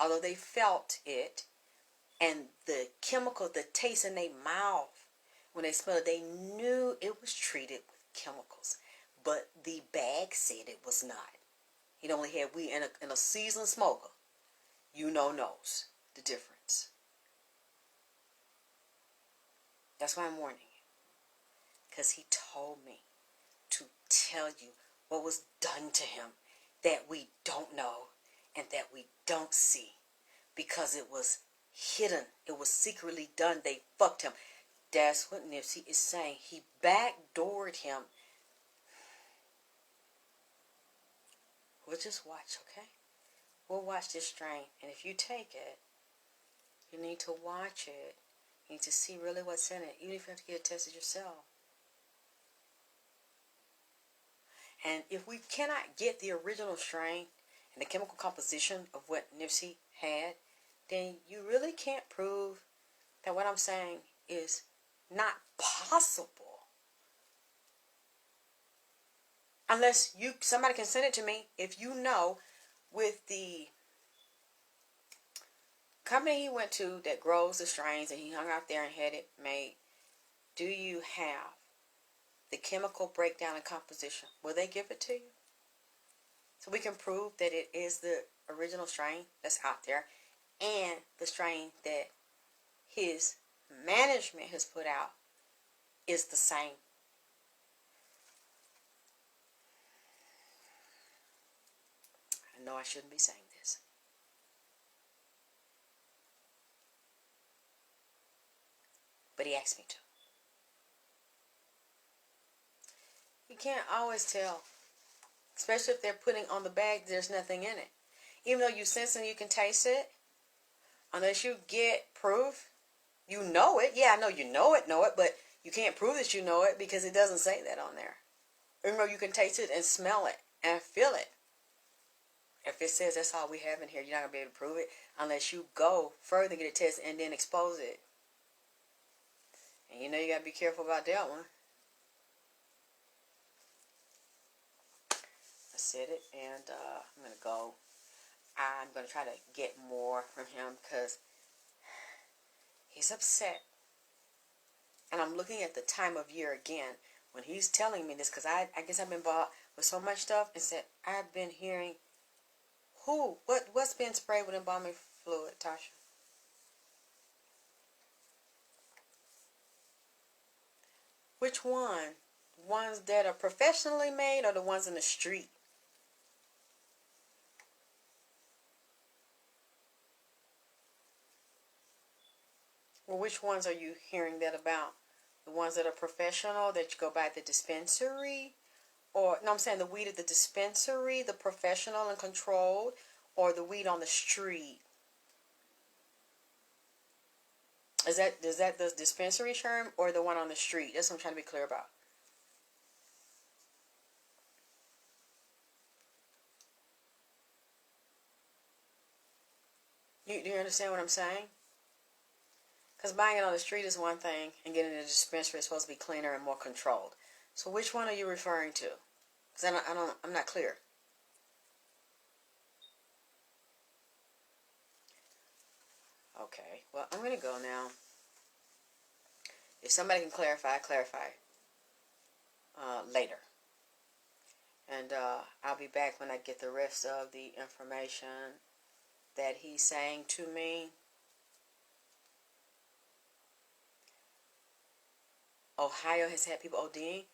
although they felt it. And the chemical, the taste in their mouth, when they smelled it, they knew it was treated with chemicals. But the bag said it was not. It only had weed, and a seasoned smoker, knows the difference. That's why I'm warning you. Because he told me to tell you what was done to him that we don't know and that we don't see. Because it was hidden. It was secretly done. They fucked him. That's what Nipsey is saying. He backdoored him. We'll just watch, okay? We'll watch this strain. And if you take it, you need to watch it. You need to see really what's in it. Even if you have to get it tested yourself. And if we cannot get the original strain and the chemical composition of what Nipsey had, then you really can't prove that what I'm saying is not possible. Unless somebody can send it to me. If you know, with the company he went to that grows the strains and he hung out there and had it made, do you have the chemical breakdown and composition? Will they give it to you? So we can prove that it is the original strain that's out there and the strain that his management has put out is the same. I know I shouldn't be saying this. But he asked me to. You can't always tell. Especially if they're putting on the bag there's nothing in it. Even though you sense and you can taste it, unless you get proof, you know it. Yeah, I know you know it, but you can't prove that you know it because it doesn't say that on there. Even though you can taste it and smell it and feel it. If it says that's all we have in here, you're not going to be able to prove it unless you go further and get it tested and then expose it. And you know you got to be careful about that one. I said it, and I'm going to go. I'm going to try to get more from him because he's upset. And I'm looking at the time of year again when he's telling me this because I guess I've been involved with so much stuff and said I've been hearing what's been sprayed with embalming fluid, Tasha? Which one? Ones that are professionally made or the ones in the street? Well, which ones are you hearing that about? The ones that are professional that you go by at the dispensary? Or, no, I'm saying the weed at the dispensary, the professional and controlled, or the weed on the street? Is that the dispensary term or the one on the street? That's what I'm trying to be clear about. Do you understand what I'm saying? Because buying it on the street is one thing, and getting it in a dispensary is supposed to be cleaner and more controlled. So which one are you referring to? Because I'm not clear. Okay, well, I'm going to go now. If somebody can clarify later. And I'll be back when I get the rest of the information that he's saying to me. Ohio has had people ODing.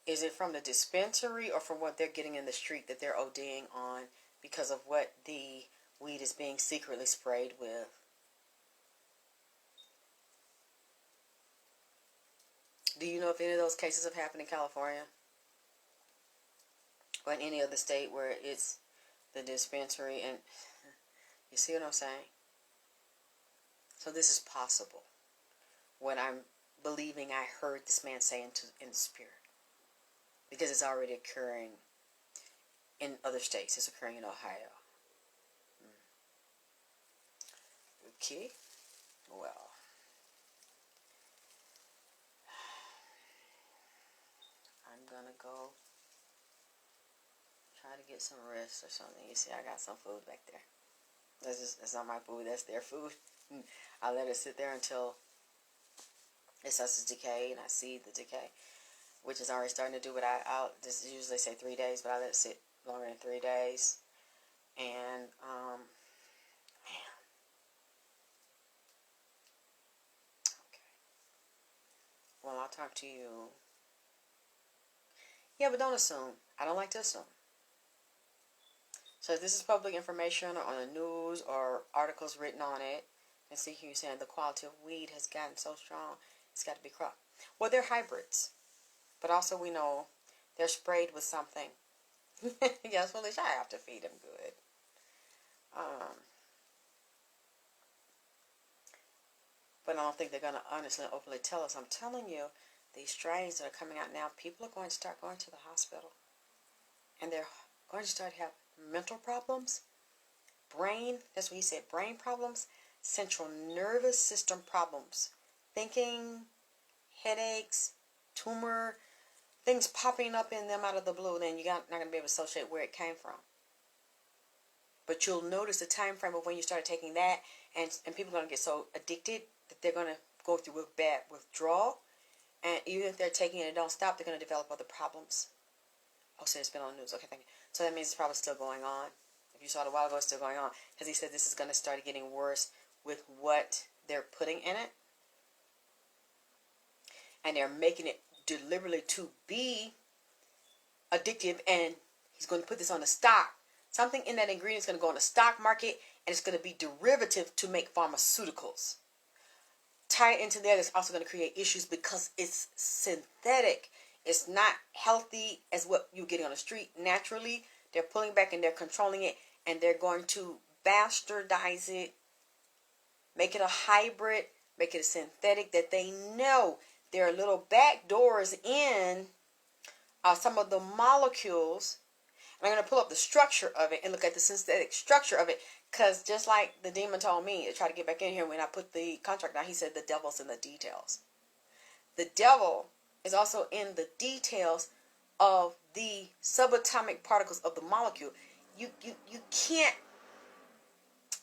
Is it from the dispensary or from what they're getting in the street that they're ODing on because of what the weed is being secretly sprayed with? Do you know if any of those cases have happened in California? Or in any other state where it's the dispensary? And you see what I'm saying? So this is possible. What I'm believing I heard this man say in the spirit. Because it's already occurring in other states. It's occurring in Ohio. Okay. Well. I'm gonna go try to get some rest or something. You see, I got some food back there. That's not my food. That's their food. I let it sit there until it starts to decay, and I see the decay, which is already starting to do what I'll just usually say 3 days, but I let it sit longer than 3 days. And man. Okay. Well, I'll talk to you. Yeah, but don't assume. I don't like to assume. So if this is public information or on the news or articles written on it, and see here saying the quality of weed has gotten so strong, it's got to be cropped. Well, they're hybrids, but also we know they're sprayed with something. Yes, well, at least I have to feed them good. But I don't think they're going to honestly and openly tell us. I'm telling you, these strains that are coming out now, people are going to start going to the hospital. And they're going to start having mental problems, that's what he said, brain problems, central nervous system problems, thinking, headaches, tumor, things popping up in them out of the blue. Then you're not going to be able to associate where it came from. But you'll notice the time frame of when you started taking that, and people are going to get so addicted that they're going to go through a bad withdrawal. And even if they're taking it and don't stop, they're going to develop other problems. Oh, so it's been on the news. Okay, thank you. So that means it's probably still going on. If you saw it a while ago, it's still going on. Because he said this is going to start getting worse with what they're putting in it. And they're making it deliberately to be addictive. And he's going to put this on the stock. Something in that ingredient is going to go on the stock market. And it's going to be derivative to make pharmaceuticals. Tie it into there, it's also going to create issues because it's synthetic. It's not healthy as what you're getting on the street naturally. They're pulling back and they're controlling it, and they're going to bastardize it, make it a hybrid, make it a synthetic that they know there are little back doors in some of the molecules. And I'm going to pull up the structure of it and look at the synthetic structure of it, because just like the demon told me to try to get back in here when I put the contract down, he said the devil's in the details. The devil is also in the details of the subatomic particles of the molecule. You can't,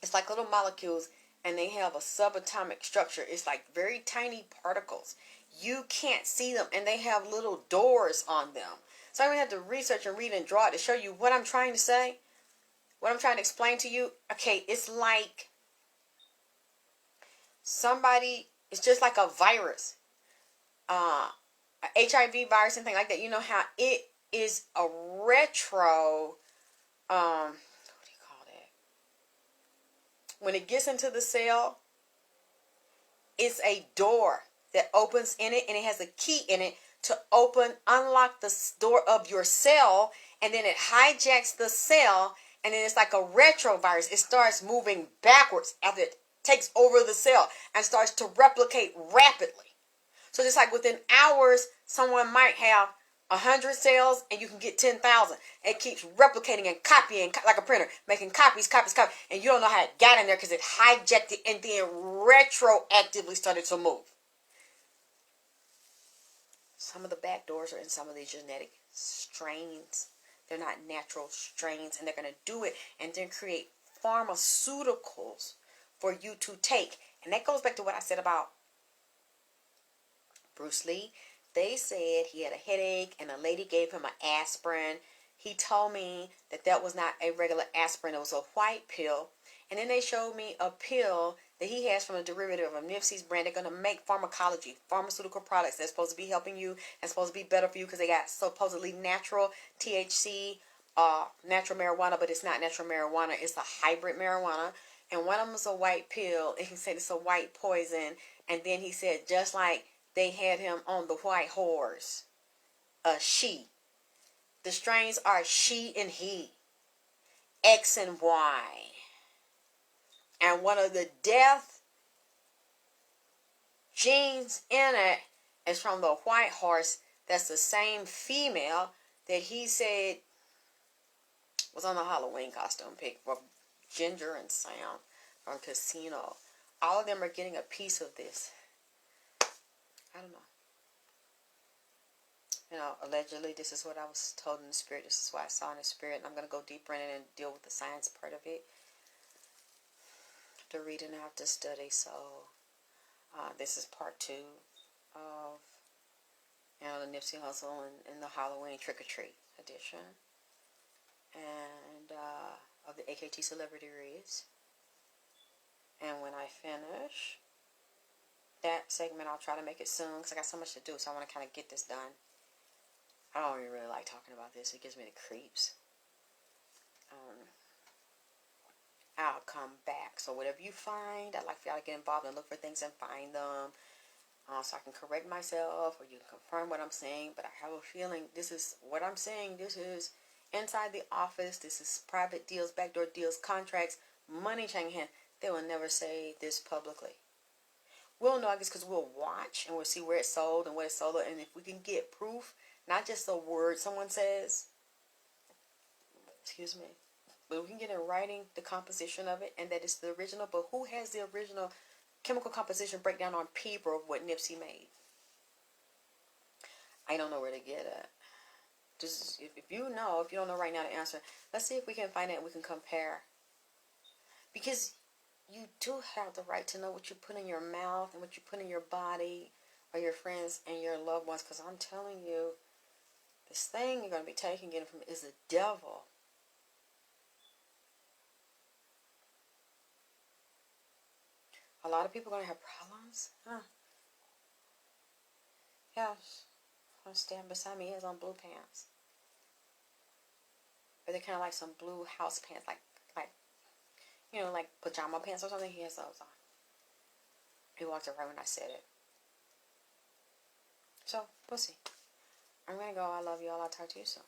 it's like little molecules and they have a subatomic structure. It's like very tiny particles. You can't see them, and they have little doors on them. So I'm going to have to research and read and draw it to show you what I'm trying to say, what I'm trying to explain to you. Okay, it's like it's just like a virus. A HIV virus and thing like that. You know how it is a retro, what do you call that? When it gets into the cell, it's a door that opens in it, and it has a key in it to unlock the door of your cell, and then it hijacks the cell, and then it's like a retrovirus. It starts moving backwards after it takes over the cell and starts to replicate rapidly. So just like within hours, someone might have 100 cells and you can get 10,000. It keeps replicating and copying like a printer, making copies, and you don't know how it got in there because it hijacked it and then retroactively started to move. Some of the back doors are in some of these genetic strains. They're not natural strains, and they're going to do it and then create pharmaceuticals for you to take. And that goes back to what I said about Bruce Lee. They said he had a headache and a lady gave him an aspirin. He told me that was not a regular aspirin. It was a white pill. And then they showed me a pill that he has from a derivative of Nipsey's brand. They're going to make pharmaceutical products that's supposed to be helping you and supposed to be better for you because they got supposedly natural THC, natural marijuana, but it's not natural marijuana. It's a hybrid marijuana. And one of them is a white pill. And he said it's a white poison. And then he said just like they had him on the white horse, a she. The strains are she and he, X and Y. And one of the death genes in it is from the white horse. That's the same female that he said was on the Halloween costume pic for Ginger and Sam from Casino. All of them are getting a piece of this. I don't know. You know, allegedly, this is what I was told in the spirit. This is what I saw in the spirit. And I'm going to go deeper in it and deal with the science part of it. After reading, I have to study. So, this is part 2 of, you know, the Nipsey Hussle and the Halloween trick-or-treat edition. And, of the AKT Celebrity Reads. And when I finish that segment, I'll try to make it soon because I got so much to do. So I want to kind of get this done. I don't even really like talking about this. It gives me the creeps. I'll come back. So whatever you find, I'd like for y'all to get involved and look for things and find them. So I can correct myself or you can confirm what I'm saying. But I have a feeling this is what I'm saying. This is inside the office. This is private deals, backdoor deals, contracts, money changing hands. They will never say this publicly. We'll know, I guess, because we'll watch and we'll see where it's sold and what it's sold. And if we can get proof, not just a word someone says, excuse me, but we can get in writing the composition of it and that it's the original. But who has the original chemical composition breakdown on paper of what Nipsey made? I don't know where to get it. Just if you know, if you don't know right now the answer, let's see if we can find it and we can compare. Because you do have the right to know what you put in your mouth and what you put in your body or your friends and your loved ones. Because I'm telling you, this thing you're going to be taking in from is the devil. A lot of people are going to have problems. Huh. Yeah. I'm standing beside me. He has on blue pants. But they're kind of like some blue house pants. Like, you know, like pajama pants or something. He has those on. He walked up right when I said it. So, we'll see. I'm going to go. I love you all. I'll talk to you soon.